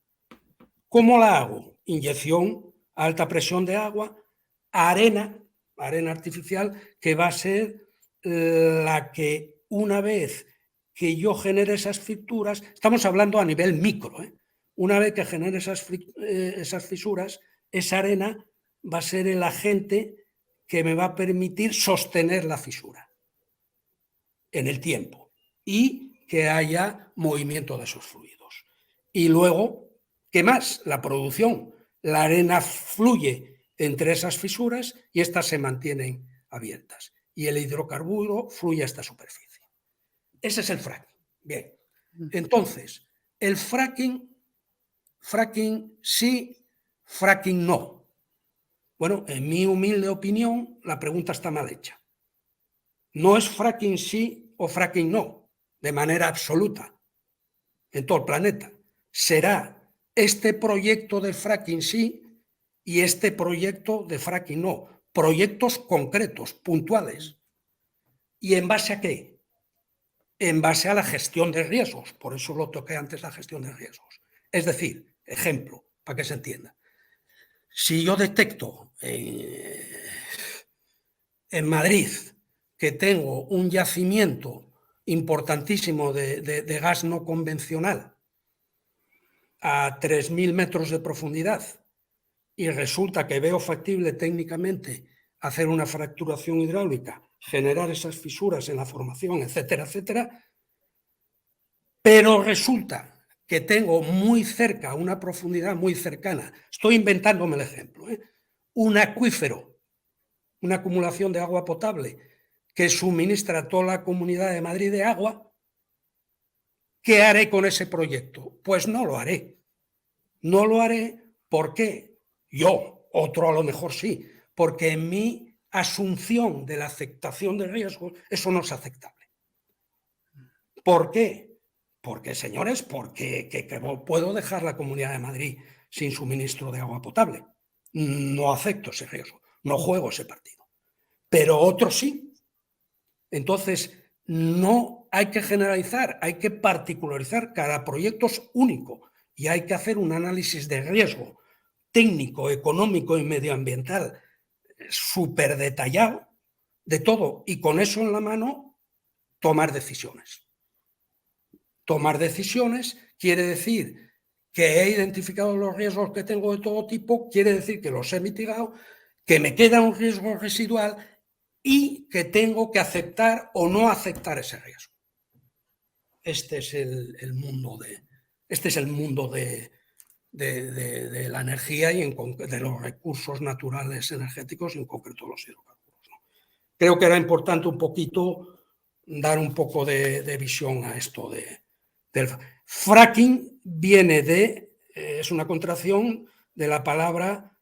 ¿Cómo la hago? Inyección a alta presión de agua, arena artificial, que va a ser la que una vez que yo genere esas fracturas, estamos hablando a nivel micro, una vez que genere esas fisuras, esa arena va a ser el agente que me va a permitir sostener la fisura en el tiempo y que haya movimiento de esos fluidos. Y luego, ¿qué más? La producción. La arena fluye entre esas fisuras y estas se mantienen abiertas. Y el hidrocarburo fluye a esta superficie. Ese es el fracking. Bien, entonces, el fracking sí, fracking no. Bueno, en mi humilde opinión, la pregunta está mal hecha. No es fracking sí o fracking no, de manera absoluta, en todo el planeta. Será este proyecto de fracking sí y este proyecto de fracking no. Proyectos concretos, puntuales. ¿Y en base a qué? En base a la gestión de riesgos. Por eso lo toqué antes, la gestión de riesgos. Es decir, ejemplo, para que se entienda. Si yo detecto en Madrid que tengo un yacimiento importantísimo de gas no convencional a 3.000 metros de profundidad y resulta que veo factible técnicamente hacer una fracturación hidráulica, generar esas fisuras en la formación, etcétera, etcétera, pero resulta que tengo muy cerca, una profundidad muy cercana, estoy inventándome el ejemplo, un acuífero, una acumulación de agua potable que suministra a toda la Comunidad de Madrid de agua, ¿qué haré con ese proyecto? Pues no lo haré. No lo haré porque yo, otro a lo mejor sí, porque en mi asunción de la aceptación de riesgos eso no es aceptable. ¿Por qué? Porque, señores, porque puedo dejar la Comunidad de Madrid sin suministro de agua potable. No acepto ese riesgo, no juego ese partido. Pero otros sí. Entonces, no hay que generalizar, hay que particularizar. Cada proyecto es único y hay que hacer un análisis de riesgo técnico, económico y medioambiental súper detallado de todo, y con eso en la mano tomar decisiones. Tomar decisiones quiere decir que he identificado los riesgos que tengo de todo tipo, quiere decir que los he mitigado, que me queda un riesgo residual y que tengo que aceptar o no aceptar ese riesgo. Este es el mundo de la energía y de los recursos naturales energéticos y en concreto los hidrocarburos, ¿no? Creo que era importante un poquito dar un poco de visión a esto del fracking. Viene es una contracción de la palabra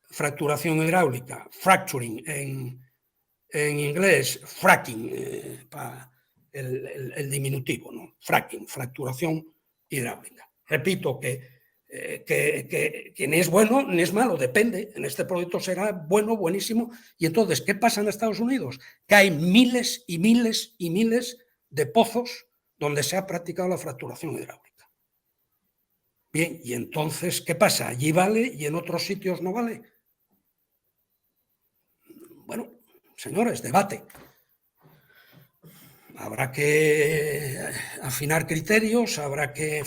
fracturación hidráulica, fracturing en inglés, fracking, el diminutivo, ¿no? Fracking, fracturación hidráulica. Repito que ni es bueno ni es malo, depende. En este proyecto será bueno, buenísimo. Y entonces, ¿qué pasa en Estados Unidos? Que hay miles y miles y miles de pozos donde se ha practicado la fracturación hidráulica. Bien, y entonces, ¿qué pasa? ¿Allí vale y en otros sitios no vale? Bueno, señores, debate. Habrá que afinar criterios, habrá que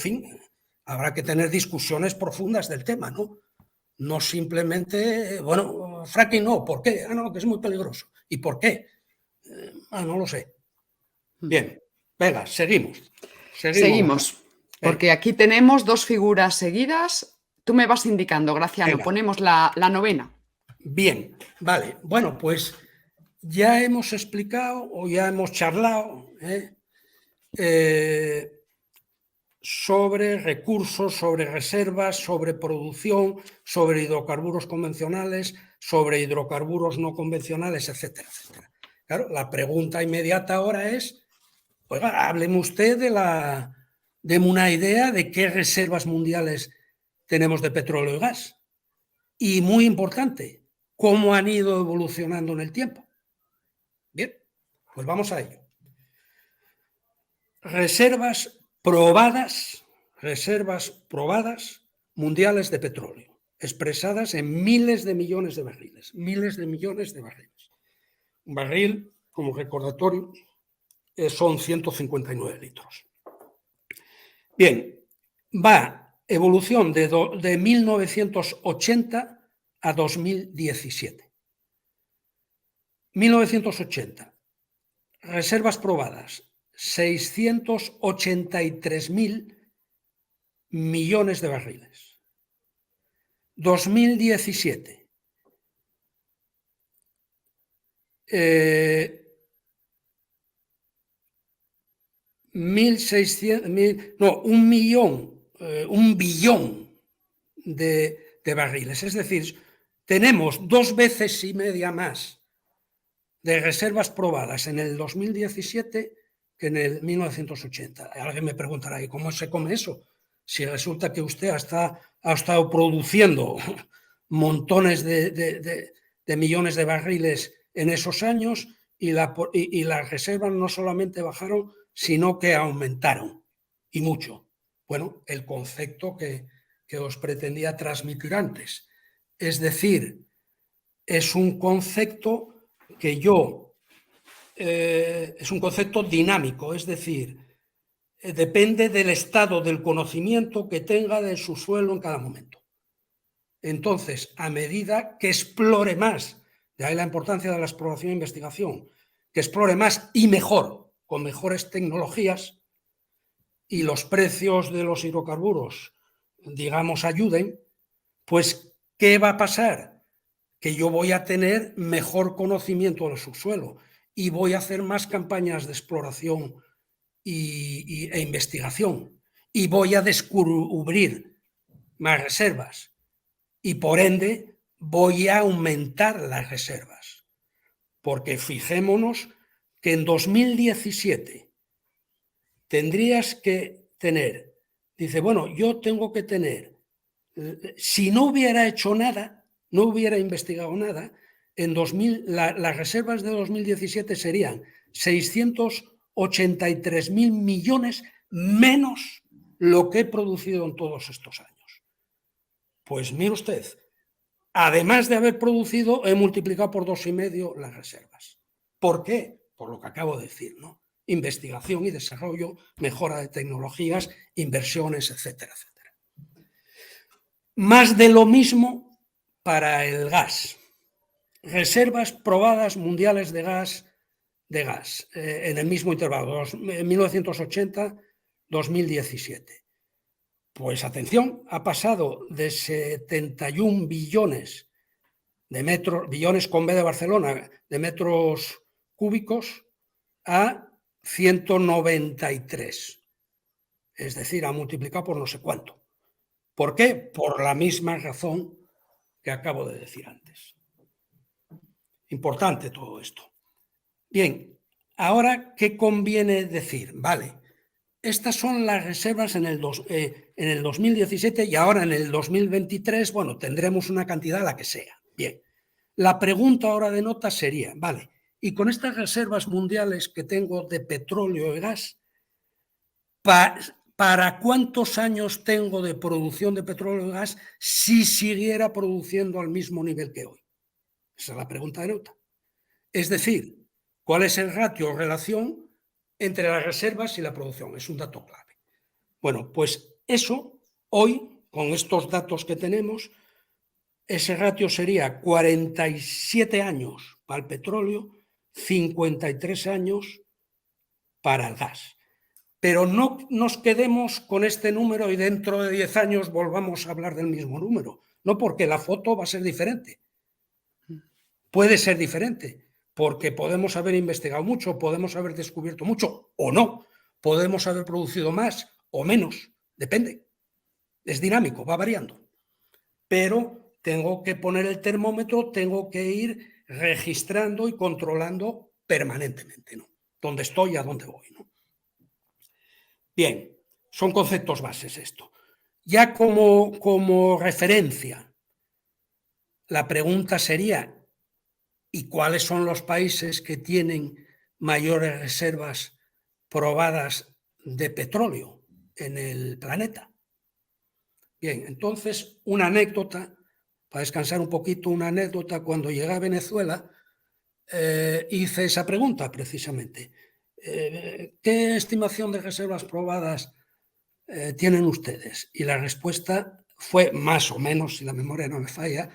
tener discusiones profundas del tema, ¿no? No simplemente, bueno, fracking no, ¿por qué? No, que es muy peligroso. ¿Y por qué? No lo sé. Bien, venga, seguimos. Seguimos, porque aquí tenemos dos figuras seguidas. Tú me vas indicando, Graciano, venga. Ponemos la novena. Bien, vale. Bueno, pues ya hemos explicado o ya hemos charlado sobre recursos, sobre reservas, sobre producción, sobre hidrocarburos convencionales, sobre hidrocarburos no convencionales, etcétera, etcétera. Claro, la pregunta inmediata ahora es, oiga, hábleme usted deme una idea de qué reservas mundiales tenemos de petróleo y gas. Y muy importante, cómo han ido evolucionando en el tiempo. Bien, pues vamos a ello. Reservas probadas mundiales de petróleo, expresadas en miles de millones de barriles. Un barril, como recordatorio, son 159 litros. Bien, va evolución de 1980 a 2017. 1980, reservas probadas, 683.000 millones de barriles. 2017, un billón de barriles. Es decir, tenemos 2,5 veces más de reservas probadas en el 2017 que en el 1980. Alguien me preguntará, ¿y cómo se come eso? Si resulta que usted ha estado produciendo montones de millones de barriles en esos años y las reservas no solamente bajaron, sino que aumentaron, y mucho. Bueno, el concepto que os pretendía transmitir antes. Es decir, es un concepto es un concepto dinámico, es decir, depende del estado del conocimiento que tenga de su suelo en cada momento. Entonces, a medida que explore más, de ahí la importancia de la exploración e investigación, que explore más y mejor, con mejores tecnologías, y los precios de los hidrocarburos, digamos, ayuden, pues, ¿qué va a pasar? Que yo voy a tener mejor conocimiento del subsuelo y voy a hacer más campañas de exploración e investigación, y voy a descubrir más reservas, y por ende voy a aumentar las reservas. Porque fijémonos que en 2017 tendrías que tener, dice, bueno, yo tengo que tener, si no hubiera hecho nada, no hubiera investigado nada, las reservas de 2017 serían 683.000 millones menos lo que he producido en todos estos años. Pues mire usted, además de haber producido, he multiplicado por 2,5 las reservas. ¿Por qué? Por lo que acabo de decir, ¿no? Investigación y desarrollo, mejora de tecnologías, inversiones, etcétera, etcétera. Más de lo mismo para el gas. Reservas probadas mundiales de gas en el mismo intervalo, 1980-2017. Pues atención, ha pasado de 71 billones de metros, billones con B de Barcelona, de metros cúbicos, a 193. Es decir, ha multiplicado por no sé cuánto. ¿Por qué? Por la misma razón que acabo de decir antes. Importante todo esto. Bien, ahora, ¿qué conviene decir? Vale, estas son las reservas en el 2017 y ahora en el 2023, bueno, tendremos una cantidad la que sea. Bien, la pregunta ahora de nota sería, vale, y con estas reservas mundiales que tengo de petróleo y gas, ¿para cuántos años tengo de producción de petróleo y gas si siguiera produciendo al mismo nivel que hoy? Esa es la pregunta de nota. Es decir, ¿cuál es el ratio o relación entre las reservas y la producción? Es un dato clave. Bueno, pues eso, hoy, con estos datos que tenemos, ese ratio sería 47 años para el petróleo, 53 años para el gas. Pero no nos quedemos con este número y dentro de 10 años volvamos a hablar del mismo número. No, porque la foto va a ser diferente. Puede ser diferente, porque podemos haber investigado mucho, podemos haber descubierto mucho o no, podemos haber producido más o menos, depende. Es dinámico, va variando. Pero tengo que poner el termómetro, tengo que ir registrando y controlando permanentemente, ¿no? Dónde estoy y a dónde voy, ¿no? Bien, son conceptos bases esto. Ya como referencia, la pregunta sería, ¿y cuáles son los países que tienen mayores reservas probadas de petróleo en el planeta? Bien, entonces, una anécdota, para descansar un poquito, una anécdota, cuando llegué a Venezuela, hice esa pregunta precisamente. ¿Qué estimación de reservas probadas tienen ustedes? Y la respuesta fue más o menos, si la memoria no me falla,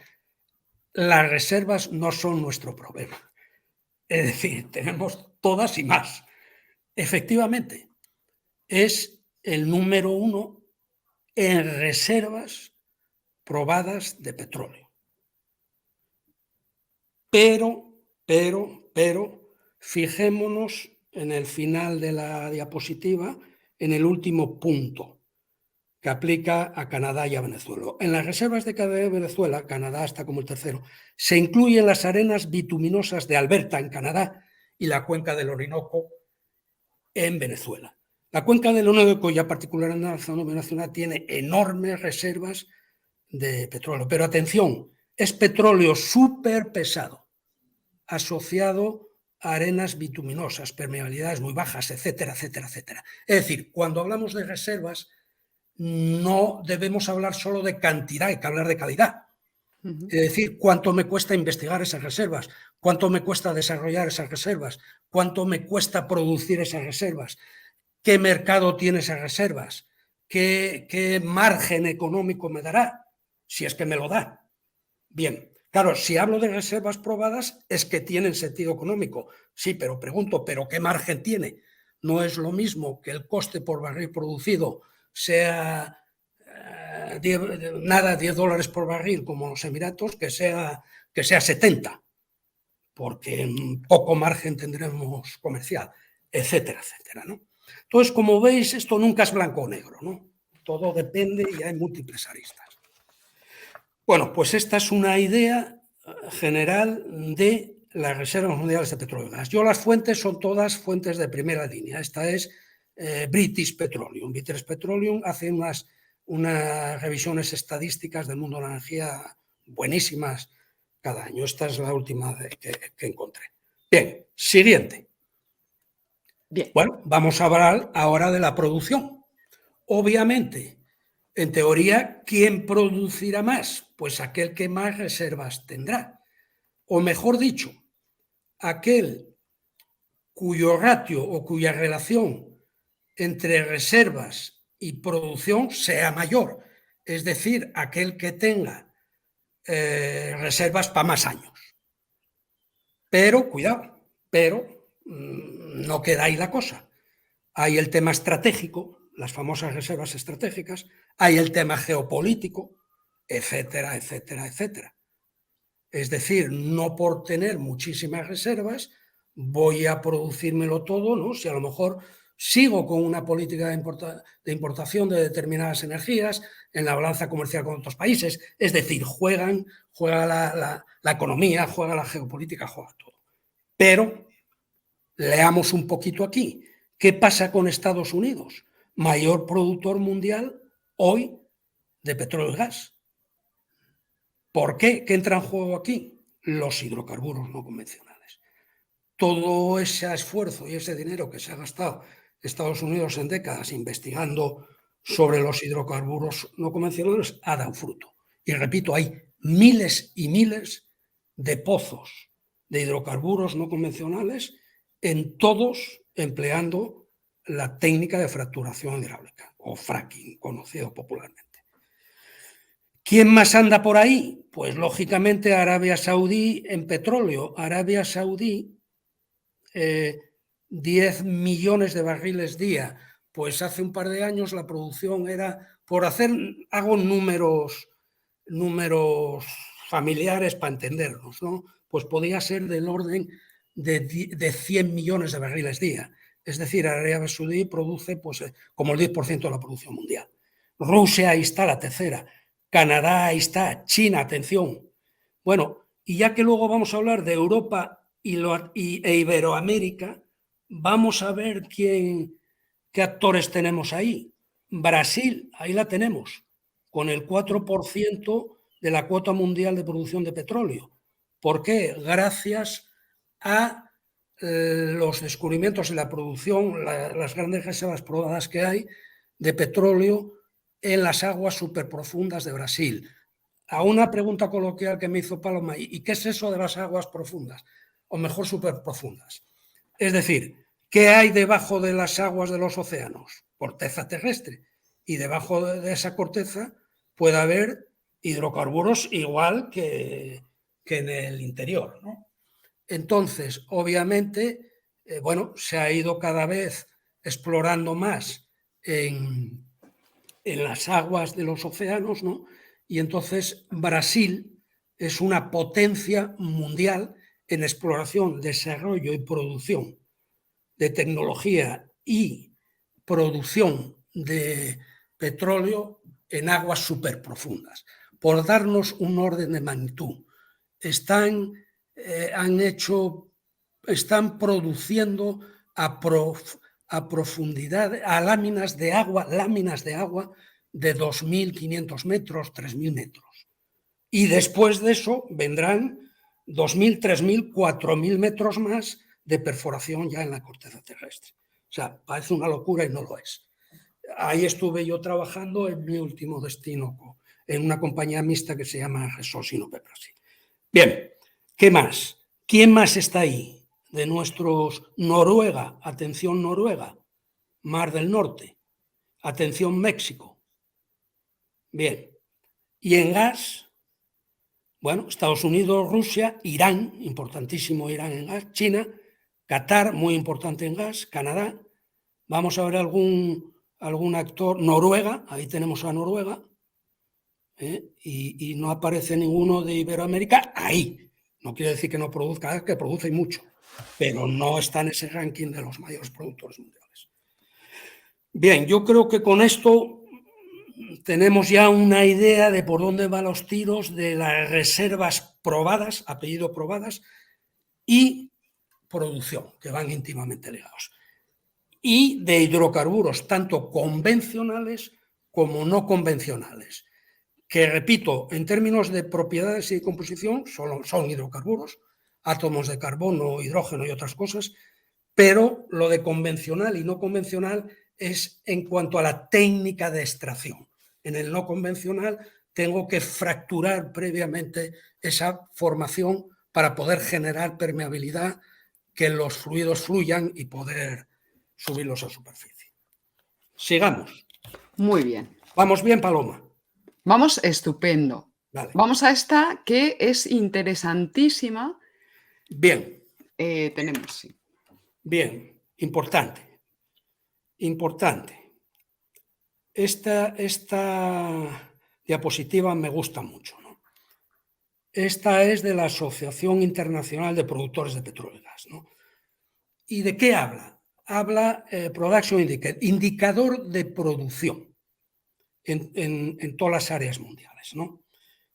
las reservas no son nuestro problema. Es decir, tenemos todas y más. Efectivamente, es el número 1 en reservas probadas de petróleo. Pero, fijémonos en el final de la diapositiva, en el último punto que aplica a Canadá y a Venezuela. En las reservas de Canadá y Venezuela, Canadá está como el tercero, se incluyen las arenas bituminosas de Alberta en Canadá y la cuenca del Orinoco en Venezuela. La cuenca del Orinoco, ya particular en la zona de Venezuela, tiene enormes reservas de petróleo. Pero atención, es petróleo súper pesado, asociado a arenas bituminosas, permeabilidades muy bajas, etcétera, etcétera, etcétera. Es decir, cuando hablamos de reservas, no debemos hablar solo de cantidad, hay que hablar de calidad. Es decir, cuánto me cuesta investigar esas reservas, cuánto me cuesta desarrollar esas reservas, cuánto me cuesta producir esas reservas, qué mercado tiene esas reservas, qué margen económico me dará, si es que me lo da. Bien, claro, si hablo de reservas probadas es que tienen sentido económico. Sí, pero pregunto, ¿pero qué margen tiene? No es lo mismo que el coste por barril producido sea nada, $10 por barril como los Emiratos, que sea 70, porque poco margen tendremos comercial, etcétera, etcétera, ¿no? Entonces, como veis, esto nunca es blanco o negro, ¿no? Todo depende y hay múltiples aristas. Bueno, pues esta es una idea general de las reservas mundiales de petróleo y gas. Yo las fuentes son todas fuentes de primera línea. Esta es British Petroleum. British Petroleum hace unas revisiones estadísticas del mundo de la energía buenísimas cada año. Esta es la última que encontré. Bien, siguiente. Bien. Bueno, vamos a hablar ahora de la producción. Obviamente, en teoría, ¿quién producirá más? Pues aquel que más reservas tendrá. O mejor dicho, aquel cuyo ratio o cuya relación entre reservas y producción sea mayor. Es decir, aquel que tenga reservas para más años. Pero, cuidado, no queda ahí la cosa. Hay el tema estratégico, las famosas reservas estratégicas, hay el tema geopolítico, etcétera, etcétera, etcétera. Es decir, no por tener muchísimas reservas voy a producírmelo todo, ¿no? Si a lo mejor sigo con una política de importación de determinadas energías en la balanza comercial con otros países, es decir, juega la economía, juega la geopolítica, juega todo. Pero leamos un poquito aquí. ¿Qué pasa con Estados Unidos? Mayor productor mundial hoy de petróleo y gas. ¿Por qué? ¿Qué entra en juego aquí? Los hidrocarburos no convencionales. Todo ese esfuerzo y ese dinero que se ha gastado Estados Unidos en décadas investigando sobre los hidrocarburos no convencionales ha dado fruto. Y repito, hay miles y miles de pozos de hidrocarburos no convencionales, en todos empleando la técnica de fracturación hidráulica o fracking, conocido popularmente. ¿Quién más anda por ahí? Pues lógicamente Arabia Saudí en petróleo. Arabia Saudí, 10 millones de barriles día. Pues hace un par de años la producción era, hago números familiares para entendernos, ¿no? Pues podía ser del orden de 100 millones de barriles día. Es decir, Arabia Saudí produce pues, como el 10% de la producción mundial. Rusia, ahí está la tercera. Canadá, ahí está. China, atención. Bueno, y ya que luego vamos a hablar de Europa e Iberoamérica, vamos a ver qué actores tenemos ahí. Brasil, ahí la tenemos, con el 4% de la cuota mundial de producción de petróleo. ¿Por qué? Gracias a los descubrimientos y la producción, las grandes reservas probadas que hay de petróleo en las aguas superprofundas de Brasil. A una pregunta coloquial que me hizo Paloma, ¿y qué es eso de las aguas profundas? O mejor, superprofundas. Es decir, ¿qué hay debajo de las aguas de los océanos? Corteza terrestre. Y debajo de esa corteza puede haber hidrocarburos igual que en el interior, ¿no? Entonces, obviamente, bueno, se ha ido cada vez explorando más en las aguas de los océanos, ¿no? Y entonces Brasil es una potencia mundial en exploración, desarrollo y producción de tecnología y producción de petróleo en aguas superprofundas. Por darnos un orden de magnitud, están produciendo a profundidad, a láminas de agua de 2.500 metros, 3.000 metros. Y después de eso vendrán 2.000, 3.000, 4.000 metros más de perforación ya en la corteza terrestre. O sea, parece una locura y no lo es. Ahí estuve yo trabajando en mi último destino, en una compañía mixta que se llama Repsol Sinopec Brasil. Bien, ¿qué más? ¿Quién más está ahí? De nuestros... Noruega, atención Noruega, Mar del Norte, atención México. Bien, y en gas, bueno, Estados Unidos, Rusia, Irán, importantísimo Irán en gas, China, Qatar, muy importante en gas, Canadá. Vamos a ver algún actor, Noruega, ahí tenemos a Noruega, y no aparece ninguno de Iberoamérica ahí. No quiere decir que no produzca, que produce mucho, pero no está en ese ranking de los mayores productores mundiales. Bien, yo creo que con esto tenemos ya una idea de por dónde van los tiros de las reservas probadas, apellido probadas, y producción, que van íntimamente ligados. Y de hidrocarburos, tanto convencionales como no convencionales, que, repito, en términos de propiedades y composición son hidrocarburos, átomos de carbono, hidrógeno y otras cosas, pero lo de convencional y no convencional es en cuanto a la técnica de extracción. En el no convencional tengo que fracturar previamente esa formación para poder generar permeabilidad, que los fluidos fluyan y poder subirlos a superficie. Sigamos. Muy bien. ¿Vamos bien, Paloma? Vamos estupendo. Vale. Vamos a esta que es interesantísima. Bien. Tenemos, sí. Bien, importante. Importante. Esta diapositiva me gusta mucho, ¿no? Esta es de la Asociación Internacional de Productores de Petróleo y Gas, ¿no? ¿Y de qué habla? Habla Production Indicator, indicador de producción en todas las áreas mundiales, ¿no?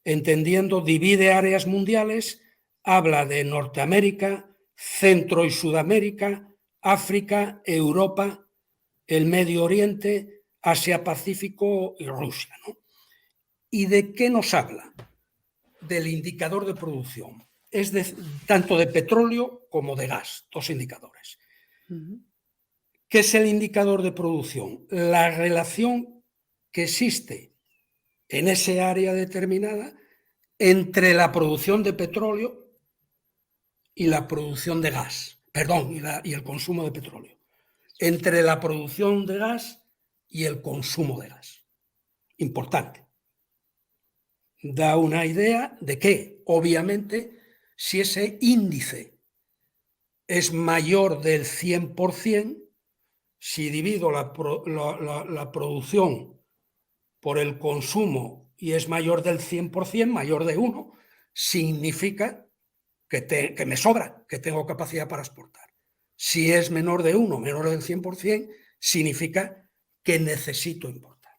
Entendiendo, divide áreas mundiales, habla de Norteamérica, Centro y Sudamérica, África, Europa, el Medio Oriente, Asia-Pacífico y Rusia, ¿no? ¿Y de qué nos habla? Del indicador de producción. Es tanto de petróleo como de gas, dos indicadores. ¿Qué es el indicador de producción? La relación que existe en ese área determinada entre la producción de petróleo y la producción de gas, y el consumo de petróleo, entre la producción de gas y el consumo de gas. Importante. Da una idea de que, obviamente, si ese índice es mayor del 100%, si divido la producción por el consumo y es mayor del 100%, mayor de 1, significa que me sobra, que tengo capacidad para exportar. Si es menor de 1, menor del 100%, significa que necesito importar.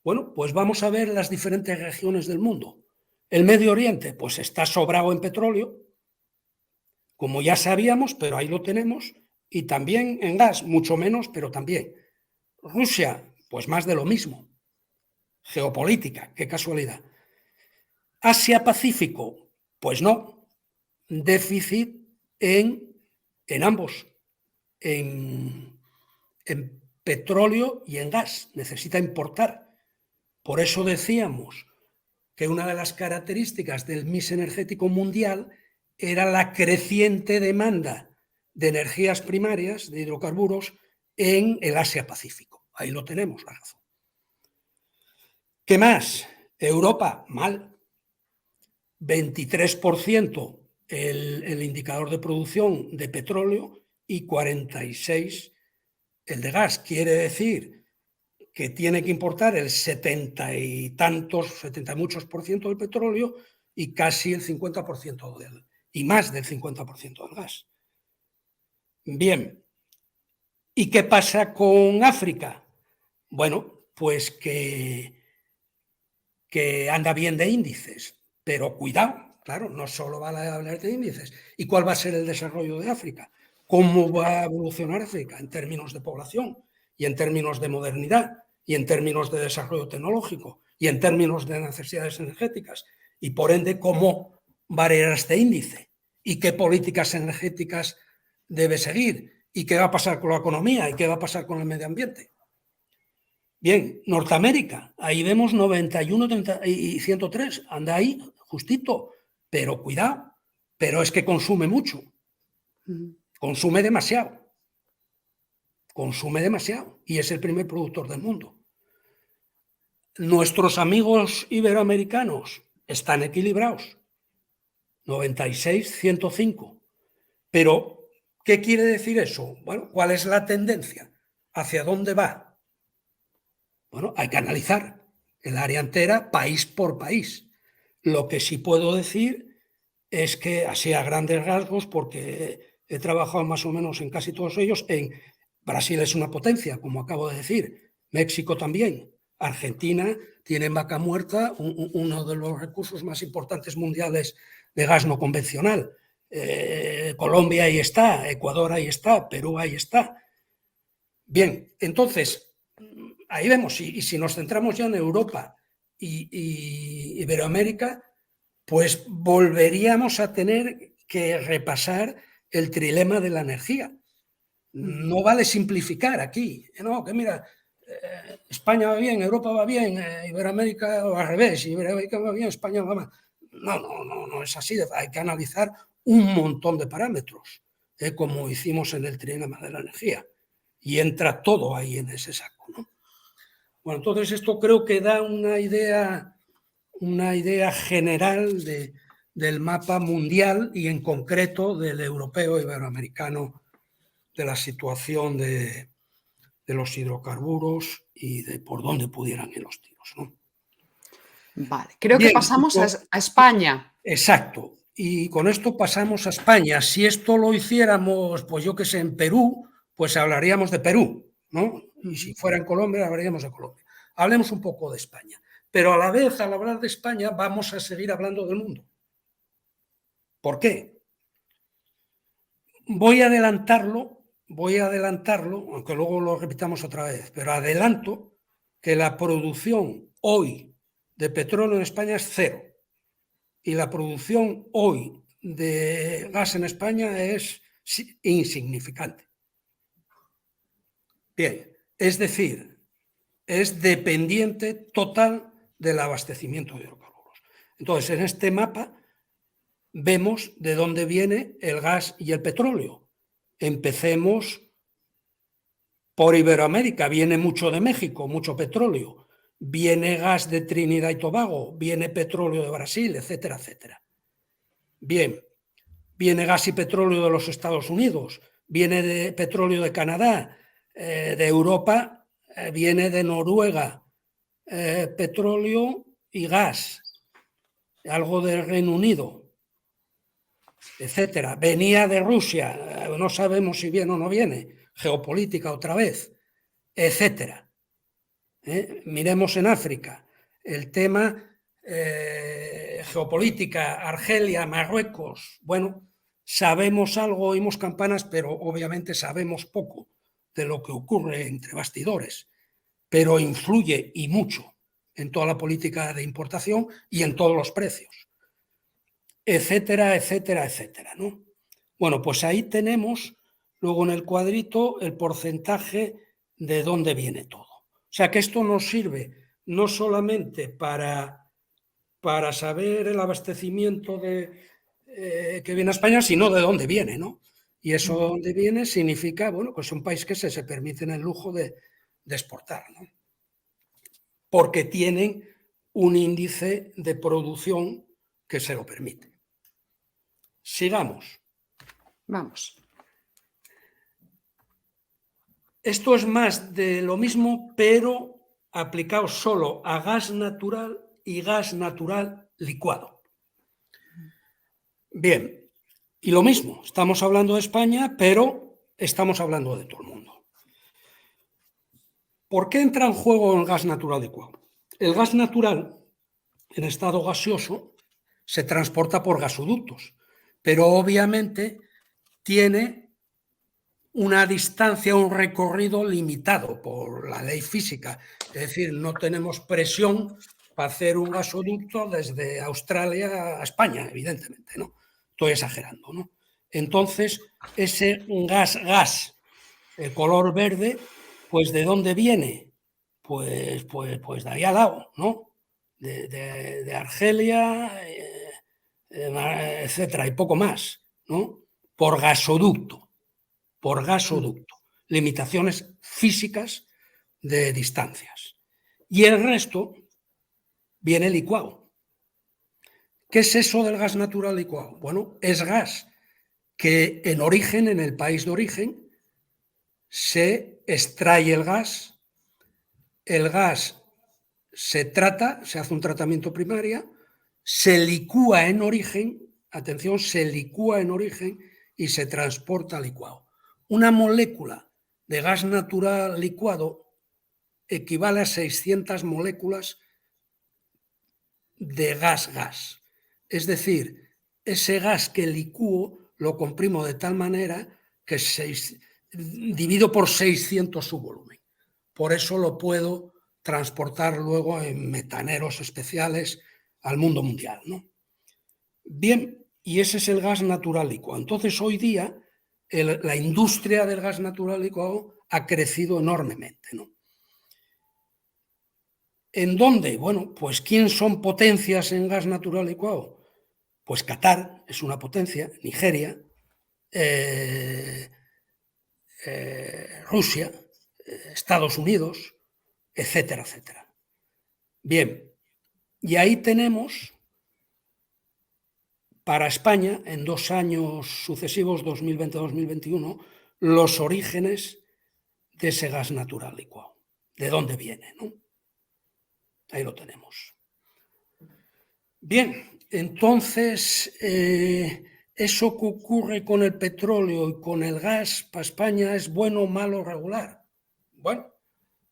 Bueno, pues vamos a ver las diferentes regiones del mundo. El Medio Oriente, pues está sobrado en petróleo, como ya sabíamos, pero ahí lo tenemos, y también en gas, mucho menos, pero también. Rusia, pues más de lo mismo. Geopolítica, qué casualidad. Asia-Pacífico, pues no. Déficit en ambos, en petróleo y en gas. Necesita importar. Por eso decíamos que una de las características del mix energético mundial era la creciente demanda de energías primarias, de hidrocarburos, en el Asia-Pacífico. Ahí lo tenemos, la razón. ¿Qué más? Europa, mal. 23% el indicador de producción de petróleo y 46% el de gas. Quiere decir que tiene que importar el 70 y muchos por ciento del petróleo y casi el 50% y más del 50% del gas. Bien, ¿Y qué pasa con África? Bueno, pues que anda bien de índices, pero cuidado, claro, no solo va a hablar de índices. ¿Y cuál va a ser el desarrollo de África? ¿Cómo va a evolucionar África en términos de población y en términos de modernidad y en términos de desarrollo tecnológico y en términos de necesidades energéticas? Y por ende, ¿cómo variará este índice? ¿Y qué políticas energéticas debe seguir? ¿Y qué va a pasar con la economía? ¿Y qué va a pasar con el medio ambiente? Bien, Norteamérica, ahí vemos 91 y 103, anda ahí justito, pero cuidado, pero es que consume mucho, consume demasiado y es el primer productor del mundo. Nuestros amigos iberoamericanos están equilibrados, 96, 105, pero ¿qué quiere decir eso? Bueno, ¿cuál es la tendencia? ¿Hacia dónde va? Bueno, hay que analizar el área entera, país por país. Lo que sí puedo decir es que, así a grandes rasgos, porque he trabajado más o menos en casi todos ellos, Brasil es una potencia, como acabo de decir, México también, Argentina tiene en vaca muerta uno de los recursos más importantes mundiales de gas no convencional. Colombia ahí está, Ecuador ahí está, Perú ahí está. Bien, entonces, ahí vemos, y si nos centramos ya en Europa y Iberoamérica, pues volveríamos a tener que repasar el trilema de la energía. No vale simplificar aquí, no, que mira, España va bien, Europa va bien, Iberoamérica o al revés, Iberoamérica va bien, España va mal. No es así, hay que analizar un montón de parámetros, como hicimos en el trilema de la energía, y entra todo ahí en ese saco, ¿no? Bueno, entonces esto creo que da una idea general del mapa mundial y en concreto del europeo iberoamericano, de la situación de los hidrocarburos y de por dónde pudieran ir los tiros, ¿no? Vale, creo Bien, que pasamos a España. Exacto. Y con esto pasamos a España. Si esto lo hiciéramos, pues yo que sé, en Perú, pues hablaríamos de Perú, ¿no? Y si fuera en Colombia, hablaríamos de Colombia. Hablemos un poco de España. Pero a la vez, al hablar de España, vamos a seguir hablando del mundo. ¿Por qué? Voy a adelantarlo, aunque luego lo repitamos otra vez, pero adelanto que la producción hoy de petróleo en España es cero. Y la producción hoy de gas en España es insignificante. Bien, es decir, es dependiente total del abastecimiento de hidrocarburos. Entonces, en este mapa vemos de dónde viene el gas y el petróleo. Empecemos por Iberoamérica, viene mucho de México, mucho petróleo. Viene gas de Trinidad y Tobago, viene petróleo de Brasil, etcétera, etcétera. Bien, viene gas y petróleo de los Estados Unidos, viene de petróleo de Canadá, de Europa, viene de Noruega, petróleo y gas, algo del Reino Unido, etcétera. Venía de Rusia, no sabemos si viene o no viene, geopolítica otra vez, etcétera. Miremos en África, el tema geopolítica, Argelia, Marruecos, bueno, sabemos algo, oímos campanas, pero obviamente sabemos poco de lo que ocurre entre bastidores, pero influye y mucho en toda la política de importación y en todos los precios, etcétera, etcétera, etcétera, ¿no? Bueno, pues ahí tenemos luego en el cuadrito el porcentaje de dónde viene todo. O sea que esto nos sirve no solamente para saber el abastecimiento que viene a España, sino de dónde viene, ¿no? Y eso de dónde viene significa, bueno, que es un país que se permiten el lujo de exportar, ¿no? Porque tienen un índice de producción que se lo permite. Sigamos. Vamos. Esto es más de lo mismo, pero aplicado solo a gas natural y gas natural licuado. Bien, y lo mismo, estamos hablando de España, pero estamos hablando de todo el mundo. ¿Por qué entra en juego el gas natural licuado? El gas natural, en estado gaseoso, se transporta por gasoductos, pero obviamente tiene una distancia, un recorrido limitado por la ley física. Es decir, no tenemos presión para hacer un gasoducto desde Australia a España, evidentemente, ¿no? Estoy exagerando, ¿no? Entonces, ese gas, el color verde, pues ¿de dónde viene? Pues de ahí al lado, ¿no? De Argelia, etcétera, y poco más, ¿no? Por gasoducto. Limitaciones físicas de distancias. Y el resto viene licuado. ¿Qué es eso del gas natural licuado? Bueno, es gas que en origen, en el país de origen, se extrae el gas se trata, se hace un tratamiento primario, se licúa en origen, atención, se licúa en origen y se transporta licuado. Una molécula de gas natural licuado equivale a 600 moléculas de gas. Es decir, ese gas que licúo lo comprimo de tal manera que divido por 600 su volumen. Por eso lo puedo transportar luego en metaneros especiales al mundo mundial, ¿no? Bien, y ese es el gas natural licuado. Entonces, hoy día, la industria del gas natural licuado ha crecido enormemente, ¿no? ¿En dónde? Bueno, pues ¿quién son potencias en gas natural licuado? Pues Qatar es una potencia, Nigeria, Rusia, Estados Unidos, etcétera, etcétera. Bien, y ahí tenemos para España, en 2 años sucesivos, 2020-2021, los orígenes de ese gas natural licuado. ¿De dónde viene, no? Ahí lo tenemos. Bien, entonces, eso que ocurre con el petróleo y con el gas para España, ¿es bueno, malo, regular? Bueno,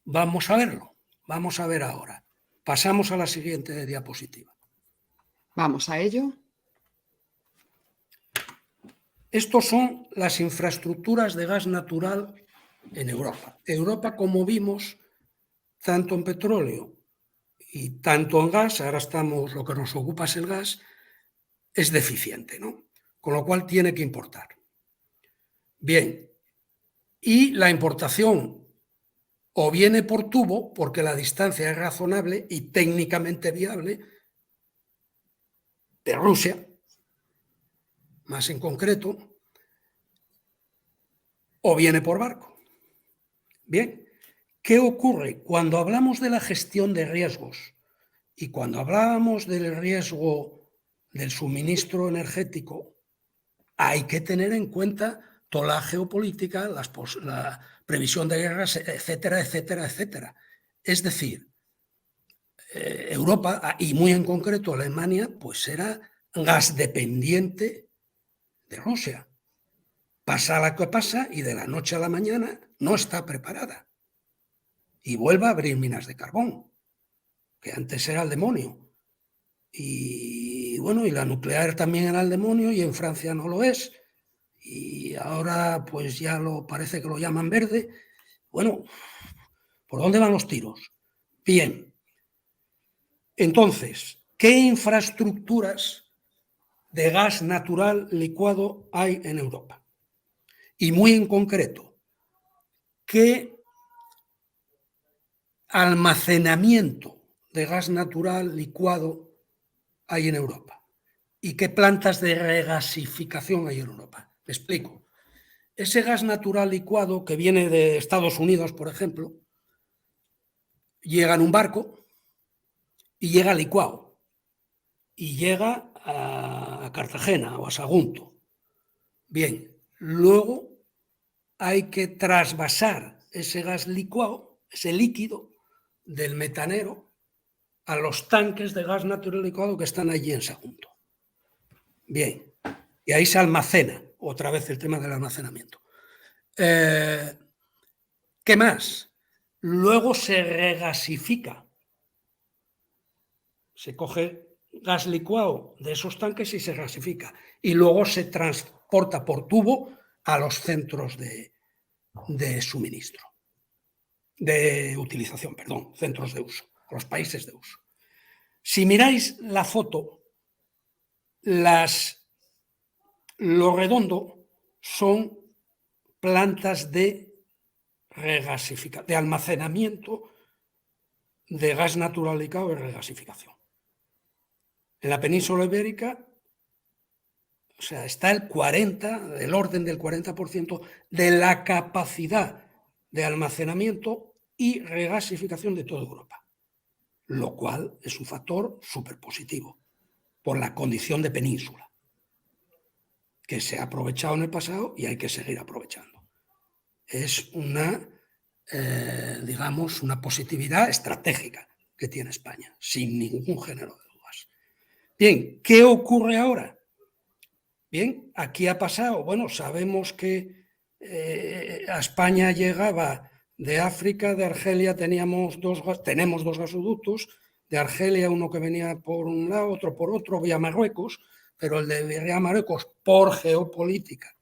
vamos a verlo. Vamos a ver ahora. Pasamos a la siguiente diapositiva. Vamos a ello. Estos son las infraestructuras de gas natural en Europa. Europa, como vimos, tanto en petróleo y tanto en gas, ahora estamos, lo que nos ocupa es el gas, es deficiente, ¿no? Con lo cual tiene que importar. Bien, y la importación o viene por tubo, porque la distancia es razonable y técnicamente viable, de Rusia, más en concreto, o viene por barco. Bien, ¿qué ocurre? Cuando hablamos de la gestión de riesgos y cuando hablábamos del riesgo del suministro energético, hay que tener en cuenta toda la geopolítica, la previsión de guerras, etcétera, etcétera, etcétera. Es decir, Europa, y muy en concreto Alemania, pues era gas dependiente de Rusia. Pasa lo que pasa y de la noche a la mañana no está preparada. Y vuelve a abrir minas de carbón, que antes era el demonio. Y bueno, y la nuclear también era el demonio y en Francia no lo es. Y ahora pues ya parece que lo llaman verde. Bueno, ¿por dónde van los tiros? Bien. Entonces, ¿qué infraestructuras de gas natural licuado hay en Europa? Y muy en concreto, ¿qué almacenamiento de gas natural licuado hay en Europa? ¿Y qué plantas de regasificación hay en Europa? Me explico. Ese gas natural licuado que viene de Estados Unidos, por ejemplo, llega en un barco y llega licuado. Y llega a Cartagena o a Sagunto. Bien, luego hay que trasvasar ese gas licuado, ese líquido del metanero, a los tanques de gas natural licuado que están allí en Sagunto. Bien, y ahí se almacena, otra vez el tema del almacenamiento. ¿Qué más? luego se regasifica. Se coge gas licuado de esos tanques y se gasifica. Y luego se transporta por tubo a los centros de suministro, de utilización, perdón, centros de uso, a los países de uso. Si miráis la foto, lo redondo son plantas de regasificación, de almacenamiento de gas natural licuado y regasificación. En la península ibérica, o sea, está del orden del 40% de la capacidad de almacenamiento y regasificación de toda Europa, lo cual es un factor súper positivo por la condición de península, que se ha aprovechado en el pasado y hay que seguir aprovechando. Es digamos, una positividad estratégica que tiene España, sin ningún género de dudas. Bien, ¿qué ocurre ahora? Bien, aquí ha pasado, bueno, sabemos que a España llegaba de África, de Argelia tenemos dos gasoductos, de Argelia uno que venía por un lado, otro por otro, vía Marruecos, pero el de vía Marruecos por geopolítica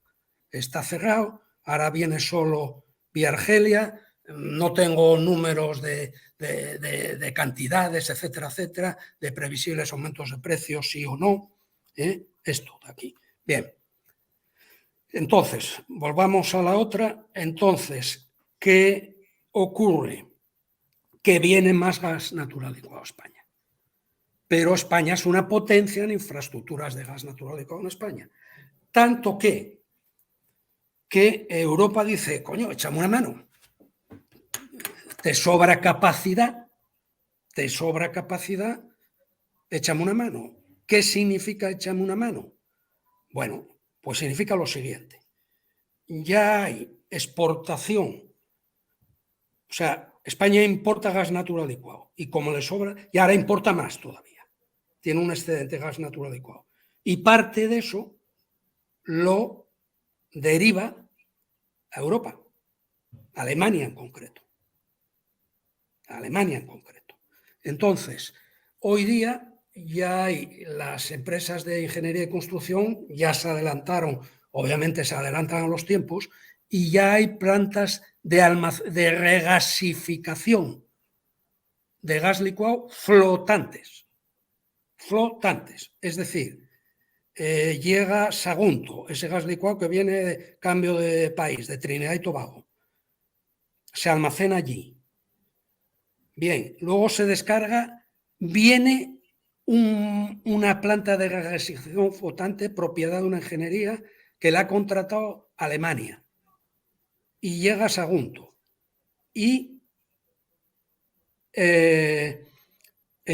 está cerrado, ahora viene solo vía Argelia, no tengo números de cantidades, etcétera, etcétera, de previsibles aumentos de precios, sí o no, esto de aquí. Bien, entonces, volvamos a la otra. Entonces, ¿qué ocurre? Que viene más gas natural licuado a España. Pero España es una potencia en infraestructuras de gas natural licuado en España. Tanto que Europa dice, coño, échame una mano. Te sobra capacidad, échame una mano. ¿Qué significa échame una mano? Bueno, pues significa lo siguiente. Ya hay exportación. O sea, España importa gas natural licuado y como le sobra, y ahora importa más todavía. Tiene un excedente de gas natural licuado. Y parte de eso lo deriva a Europa, Alemania en concreto. Entonces, hoy día ya hay las empresas de ingeniería y construcción, ya se adelantaron, obviamente se adelantan a los tiempos, y ya hay plantas de regasificación de gas licuado flotantes. Es decir, llega Sagunto, ese gas licuado que viene de cambio de país, de Trinidad y Tobago, se almacena allí. Bien, luego se descarga, viene una planta de regasificación flotante, propiedad de una ingeniería que la ha contratado Alemania, y llega a Sagunto. Y en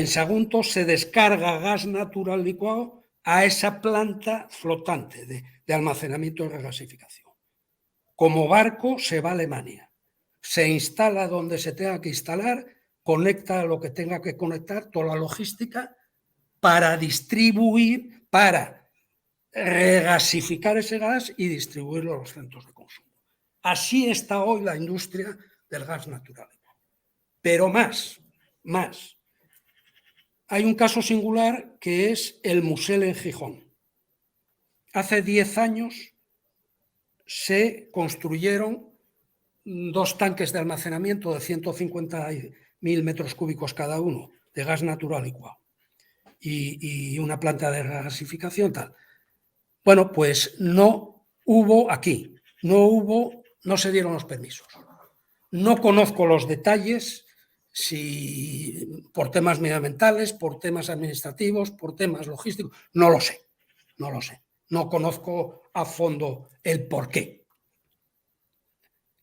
Sagunto se descarga gas natural licuado a esa planta flotante de almacenamiento y regasificación. Como barco se va a Alemania, se instala donde se tenga que instalar, conecta lo que tenga que conectar, toda la logística, para distribuir, para regasificar ese gas y distribuirlo a los centros de consumo. Así está hoy la industria del gas natural. Pero más. Hay un caso singular que es el Musel en Gijón. Hace 10 años se construyeron 2 tanques de almacenamiento de 150.000 metros cúbicos cada uno de gas natural licuado y una planta de regasificación tal. Bueno, pues no se dieron los permisos. No conozco los detalles, si por temas medioambientales, por temas administrativos, por temas logísticos, no lo sé. No conozco a fondo el porqué.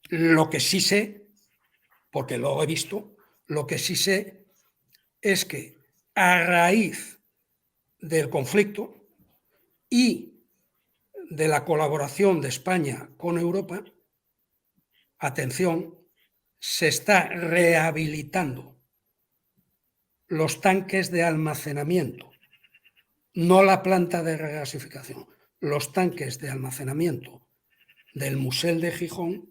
Lo que sí sé, porque lo he visto, lo que sí sé es que a raíz del conflicto y de la colaboración de España con Europa, atención, se está rehabilitando los tanques de almacenamiento, no la planta de regasificación, los tanques de almacenamiento del Musel de Gijón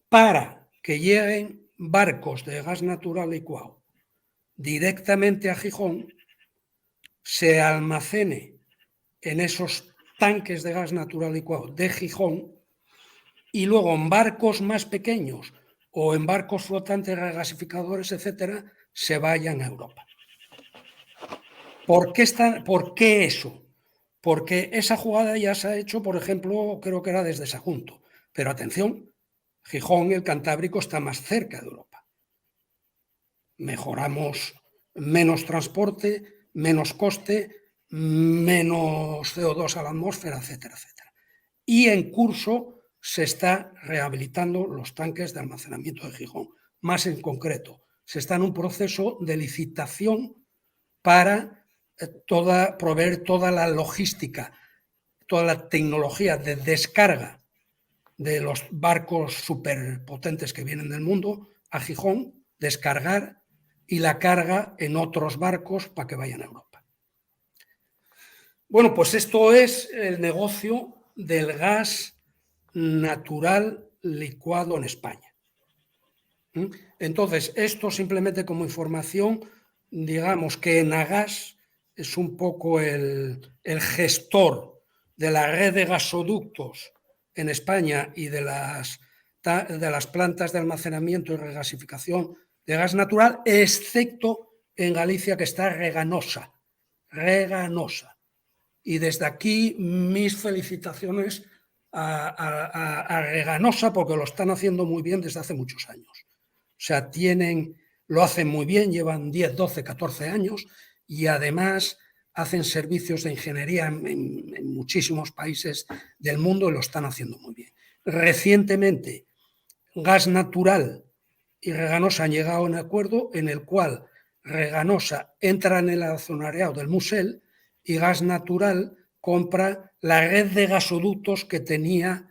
para que lleguen barcos de gas natural licuado directamente a Gijón, se almacene en esos tanques de gas natural licuado de Gijón y luego en barcos más pequeños o en barcos flotantes regasificadores, etcétera, se vayan a Europa. ¿Por qué eso? Porque esa jugada ya se ha hecho, por ejemplo, creo que era desde Sagunto. Pero atención, Gijón, el Cantábrico, está más cerca de Europa. Mejoramos menos transporte, menos coste, menos CO2 a la atmósfera, etcétera, etcétera. Y en curso se está rehabilitando los tanques de almacenamiento de Gijón. Más en concreto, se está en un proceso de licitación para proveer toda la logística, toda la tecnología de descarga de los barcos superpotentes que vienen del mundo a Gijón, descargar y la carga en otros barcos para que vayan a Europa. Bueno, pues esto es el negocio del gas natural licuado en España. Entonces, esto simplemente como información, digamos que Enagás es un poco el gestor de la red de gasoductos en España y de las plantas de almacenamiento y regasificación de gas natural, excepto en Galicia, que está Reganosa. Y desde aquí mis felicitaciones a Reganosa, porque lo están haciendo muy bien desde hace muchos años. O sea, lo hacen muy bien, llevan 10, 12, 14 años y además hacen servicios de ingeniería en muchísimos países del mundo y lo están haciendo muy bien. Recientemente, Gas Natural y Reganosa han llegado a un acuerdo en el cual Reganosa entra en el accionariado del Musel y Gas Natural compra la red de gasoductos que tenía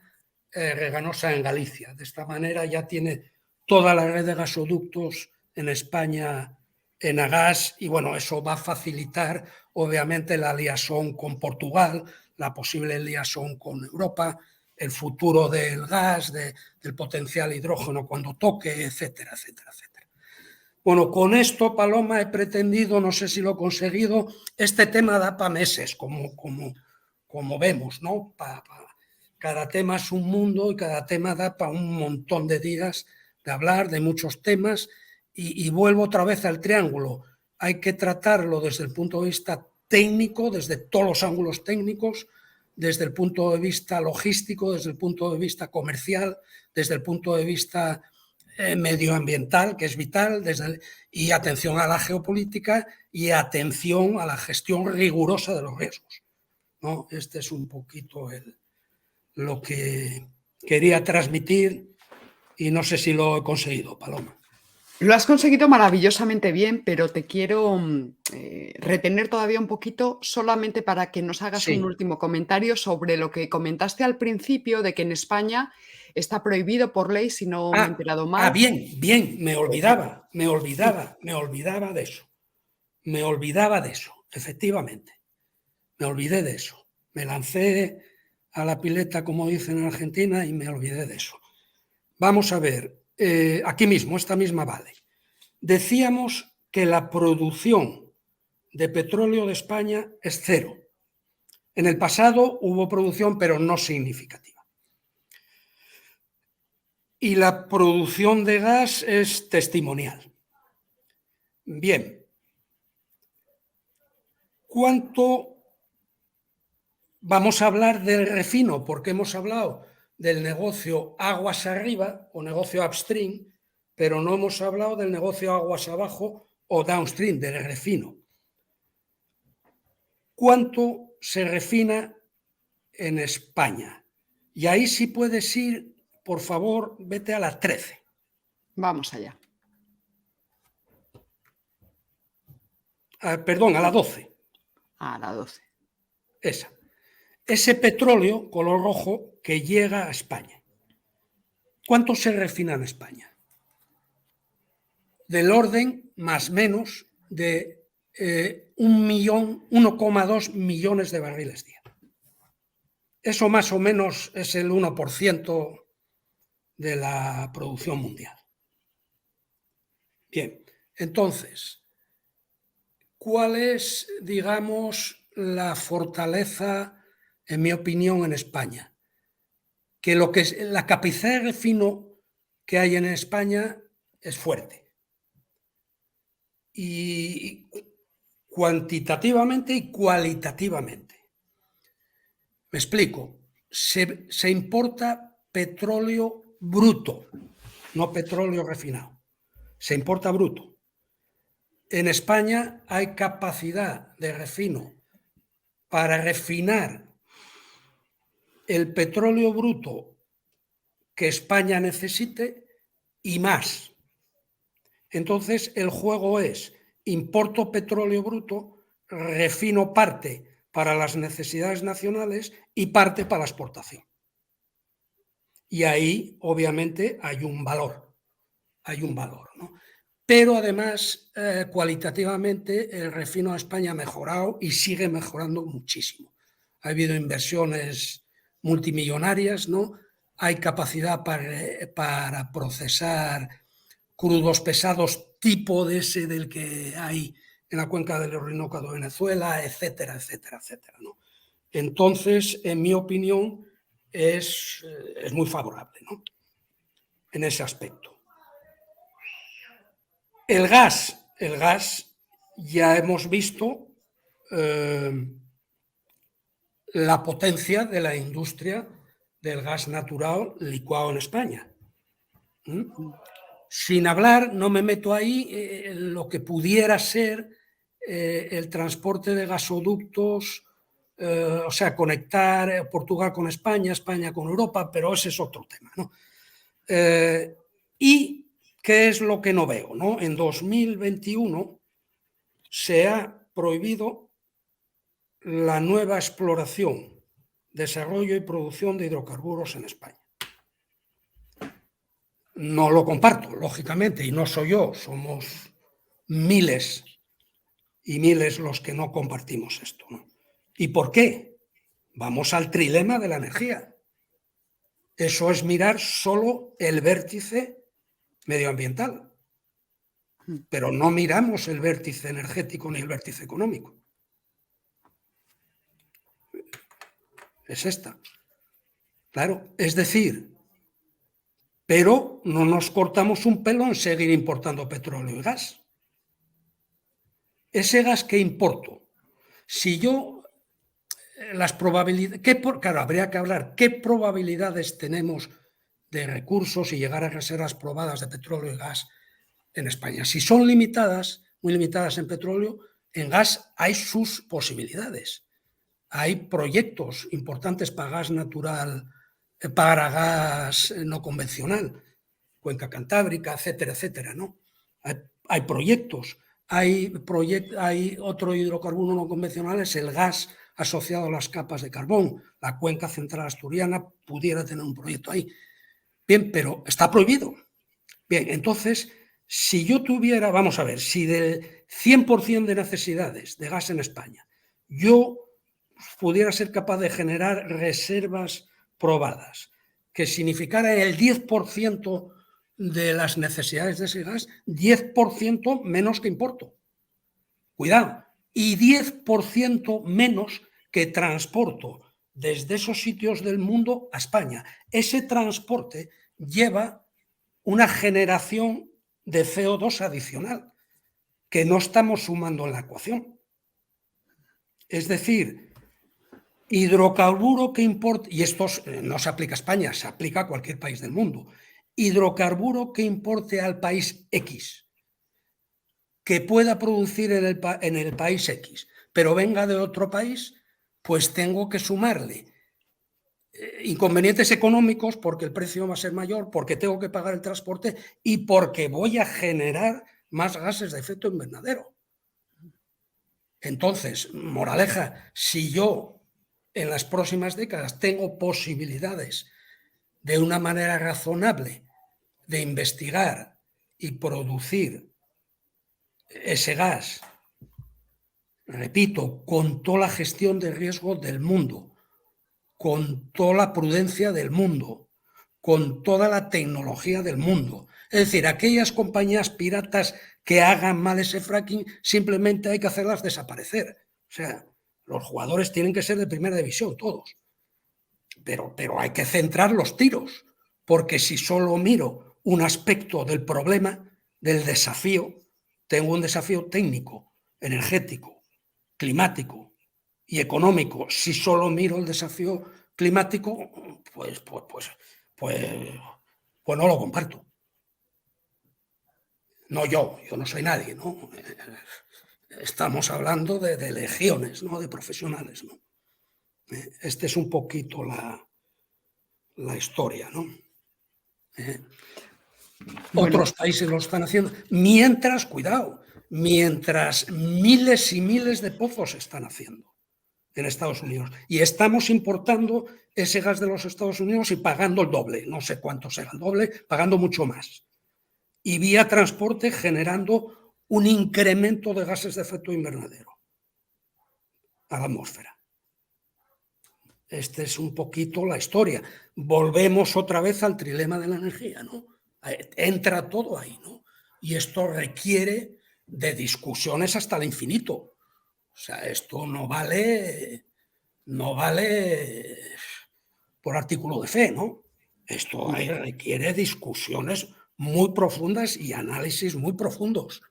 Reganosa en Galicia. De esta manera ya tiene toda la red de gasoductos en España en Agás y bueno, eso va a facilitar obviamente la liaison con Portugal, la posible liaison con Europa, el futuro del gas, del potencial hidrógeno cuando toque, etcétera, etcétera, etcétera. Bueno, con esto, Paloma, he pretendido, no sé si lo he conseguido, este tema da para meses, como vemos, ¿no? Cada tema es un mundo y cada tema da para un montón de días de hablar de muchos temas y vuelvo otra vez al triángulo. Hay que tratarlo desde el punto de vista técnico, desde todos los ángulos técnicos, desde el punto de vista logístico, desde el punto de vista comercial, desde el punto de vista medioambiental, que es vital, y atención a la geopolítica y atención a la gestión rigurosa de los riesgos, ¿no? Este es un poquito lo que quería transmitir y no sé si lo he conseguido, Paloma. Lo has conseguido maravillosamente bien, pero te quiero retener todavía un poquito solamente para que nos hagas un último comentario sobre lo que comentaste al principio de que en España está prohibido por ley, si no me he enterado mal. Bien, me olvidaba de eso, efectivamente, me olvidé de eso. Me lancé a la pileta, como dicen en Argentina, y me olvidé de eso. Vamos a ver, aquí mismo, esta misma vale. Decíamos que la producción de petróleo de España es cero. En el pasado hubo producción, pero no significativa. Y la producción de gas es testimonial. Bien. ¿Cuánto vamos a hablar del refino? Porque hemos hablado del negocio aguas arriba o negocio upstream, pero no hemos hablado del negocio aguas abajo o downstream, del refino. ¿Cuánto se refina en España? Y ahí sí puedes ir, por favor, vete a la 13. Vamos allá. Perdón, a la 12. A la 12. Esa. Ese petróleo color rojo que llega a España. ¿Cuánto se refina en España? Del orden, más o menos, de 1,2 millones de barriles día. Eso más o menos es el 1% de la producción mundial. Bien, entonces, ¿cuál es, digamos, la fortaleza, en mi opinión, en España? Que la capacidad de refino que hay en España es fuerte. Y cuantitativamente y cualitativamente. Me explico. Se importa petróleo bruto, no petróleo refinado. Se importa bruto. En España hay capacidad de refino para refinar el petróleo bruto que España necesite y más. Entonces, el juego es: importo petróleo bruto, refino parte para las necesidades nacionales y parte para la exportación. Y ahí, obviamente, hay un valor, ¿no? Pero además, cualitativamente, el refino de España ha mejorado y sigue mejorando muchísimo. Ha habido inversiones multimillonarias, ¿no? Hay capacidad para procesar crudos pesados tipo de ese del que hay en la cuenca del Orinoco de Venezuela, etcétera, etcétera, etcétera, ¿no? Entonces, en mi opinión, es muy favorable, ¿no? En ese aspecto. El gas ya hemos visto la potencia de la industria del gas natural licuado en España. Sin hablar, no me meto ahí, lo que pudiera ser el transporte de gasoductos, o sea, conectar Portugal con España, España con Europa, pero ese es otro tema, ¿no? ¿Y qué es lo que no veo, ¿no? En 2021 se ha prohibido la nueva exploración, desarrollo y producción de hidrocarburos en España. No lo comparto, lógicamente, y no soy yo, somos miles y miles los que no compartimos esto, ¿no? ¿Y por qué? Vamos al trilema de la energía. Eso es mirar solo el vértice medioambiental, pero no miramos el vértice energético ni el vértice económico. Es esta. Claro, es decir, pero no nos cortamos un pelo en seguir importando petróleo y gas. Ese gas que importo, si yo, las probabilidades, claro, habría que hablar qué probabilidades tenemos de recursos y llegar a reservas probadas de petróleo y gas en España. Si son limitadas, muy limitadas en petróleo, en gas hay sus posibilidades. Hay proyectos importantes para gas natural, para gas no convencional, Cuenca Cantábrica, etcétera, etcétera, ¿no? Hay proyectos. Hay otro hidrocarburo no convencional, es el gas asociado a las capas de carbón. La Cuenca Central Asturiana pudiera tener un proyecto ahí. Bien, pero está prohibido. Bien, entonces, si yo tuviera, vamos a ver, si del 100% de necesidades de gas en España, yo pudiera ser capaz de generar reservas probadas, que significara el 10% de las necesidades de ese gas, 10% menos que importo. Cuidado, y 10% menos que transporto desde esos sitios del mundo a España. Ese transporte lleva una generación de CO2 adicional que no estamos sumando en la ecuación. Es decir, hidrocarburo que importe, y esto no se aplica a España, se aplica a cualquier país del mundo, hidrocarburo que importe al país X, que pueda producir en el país X, pero venga de otro país, pues tengo que sumarle inconvenientes económicos porque el precio va a ser mayor, porque tengo que pagar el transporte y porque voy a generar más gases de efecto invernadero. Entonces, moraleja, si yo en las próximas décadas tengo posibilidades de una manera razonable de investigar y producir ese gas, repito, con toda la gestión de riesgo del mundo, con toda la prudencia del mundo, con toda la tecnología del mundo. Es decir, aquellas compañías piratas que hagan mal ese fracking, simplemente hay que hacerlas desaparecer. O sea, los jugadores tienen que ser de primera división, todos. Pero hay que centrar los tiros, porque si solo miro un aspecto del problema, del desafío, tengo un desafío técnico, energético, climático y económico. Si solo miro el desafío climático, pues no lo comparto. No yo no soy nadie, ¿no? Estamos hablando de legiones, ¿no? De profesionales, ¿no? Esta es un poquito la historia, ¿no? Bueno. Otros países lo están haciendo, mientras, cuidado, mientras miles y miles de pozos se están haciendo en Estados Unidos. Y estamos importando ese gas de los Estados Unidos y pagando el doble, no sé cuánto será el doble, pagando mucho más. Y vía transporte generando un incremento de gases de efecto invernadero a la atmósfera. Esta es un poquito la historia. Volvemos otra vez al trilema de la energía, ¿no? Entra todo ahí, ¿no? Y esto requiere de discusiones hasta el infinito. O sea, esto no vale por artículo de fe, ¿no? Esto requiere discusiones muy profundas y análisis muy profundos.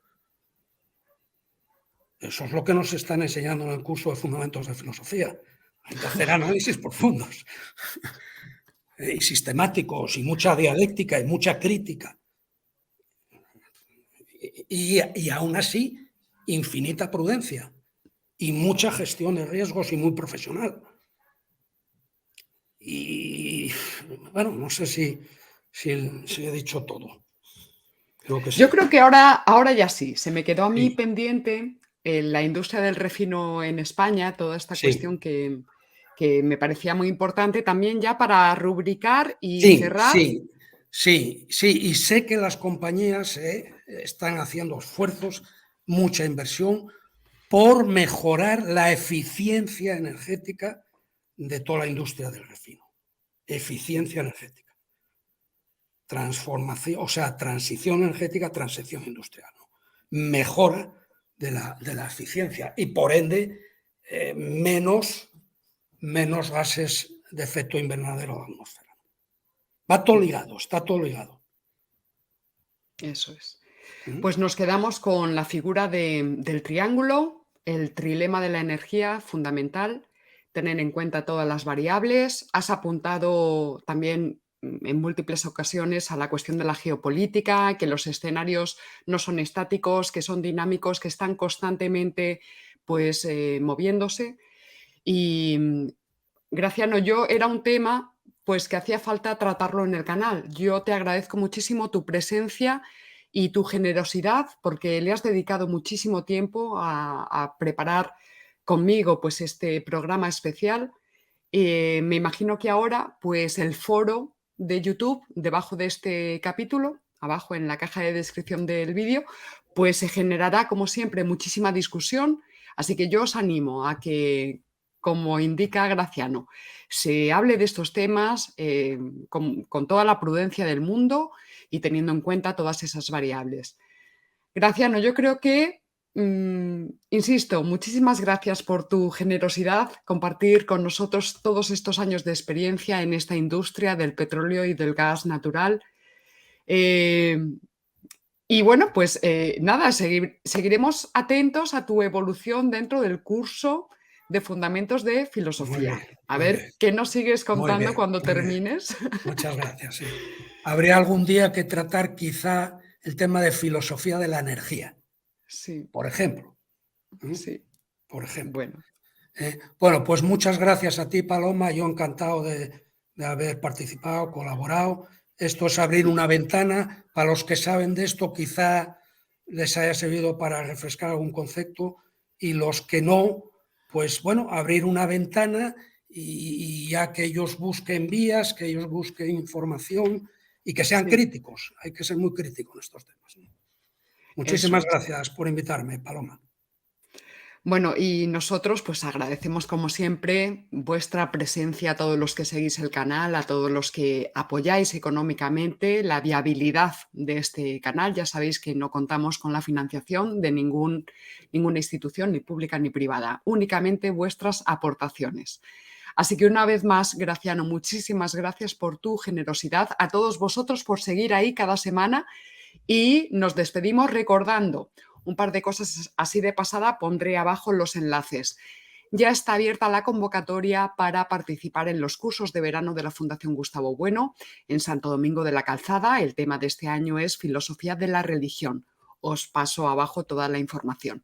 Eso es lo que nos están enseñando en el curso de Fundamentos de Filosofía. Hay que hacer análisis profundos y sistemáticos y mucha dialéctica y mucha crítica. Y aún así, infinita prudencia y mucha gestión de riesgos y muy profesional. Y bueno, no sé si he dicho todo. Creo que sí. Yo creo que ahora ya sí. Se me quedó a mí pendiente la industria del refino en España, toda esta cuestión que me parecía muy importante también ya para rubricar y cerrar. Sí. Y sé que las compañías están haciendo esfuerzos, mucha inversión por mejorar la eficiencia energética de toda la industria del refino. Eficiencia energética. Transformación, o sea, transición energética, transición industrial, ¿no? Mejora de la eficiencia y por ende menos gases de efecto invernadero a la atmósfera. Va todo ligado, está todo ligado. Eso es. Pues nos quedamos con la figura del triángulo, el trilema de la energía fundamental, tener en cuenta todas las variables. Has apuntado también en múltiples ocasiones a la cuestión de la geopolítica, que los escenarios no son estáticos, que son dinámicos, que están constantemente pues, moviéndose. Y Graciano, era un tema pues que hacía falta tratarlo en el canal. Yo te agradezco muchísimo tu presencia y tu generosidad porque le has dedicado muchísimo tiempo a preparar conmigo pues este programa especial. Me imagino que ahora pues el foro de YouTube debajo de este capítulo, abajo en la caja de descripción del vídeo, pues se generará como siempre muchísima discusión, así que yo os animo a que, como indica Graciano, se hable de estos temas con toda la prudencia del mundo y teniendo en cuenta todas esas variables. Graciano, yo creo que, insisto, muchísimas gracias por tu generosidad, compartir con nosotros todos estos años de experiencia en esta industria del petróleo y del gas natural. Y bueno, pues nada, seguiremos atentos a tu evolución dentro del curso de Fundamentos de Filosofía. A ver qué nos sigues contando cuando termines. Muchas gracias. Sí. Habría algún día que tratar quizá el tema de filosofía de la energía. Sí. Por ejemplo. Sí. Por ejemplo. Bueno. Bueno, pues muchas gracias a ti, Paloma. Yo encantado de haber participado, colaborado. Esto es abrir una ventana. Para los que saben de esto, quizá les haya servido para refrescar algún concepto y los que no, pues bueno, abrir una ventana y ya que ellos busquen vías, que ellos busquen información y que sean críticos. Hay que ser muy críticos en estos temas. Muchísimas gracias por invitarme, Paloma. Bueno, y nosotros pues agradecemos como siempre vuestra presencia a todos los que seguís el canal, a todos los que apoyáis económicamente la viabilidad de este canal. Ya sabéis que no contamos con la financiación de ninguna institución, ni pública ni privada, únicamente vuestras aportaciones. Así que una vez más, Graciano, muchísimas gracias por tu generosidad, a todos vosotros por seguir ahí cada semana y nos despedimos recordando un par de cosas así de pasada, pondré abajo los enlaces. Ya está abierta la convocatoria para participar en los cursos de verano de la Fundación Gustavo Bueno en Santo Domingo de la Calzada. El tema de este año es Filosofía de la Religión. Os paso abajo toda la información.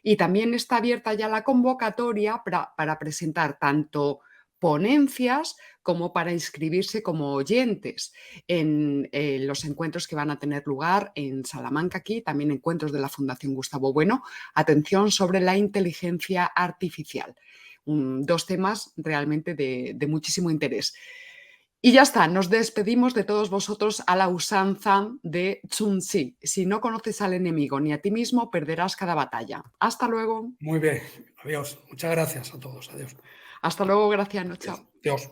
Y también está abierta ya la convocatoria para presentar tanto ponencias como para inscribirse como oyentes en los encuentros que van a tener lugar en Salamanca aquí, también encuentros de la Fundación Gustavo Bueno. Atención sobre la inteligencia artificial. Dos temas realmente de muchísimo interés. Y ya está, nos despedimos de todos vosotros a la usanza de Sun Tzu. Si no conoces al enemigo ni a ti mismo, perderás cada batalla. Hasta luego. Muy bien, adiós. Muchas gracias a todos. Adiós. Hasta luego, Graciano. Chao. Adiós.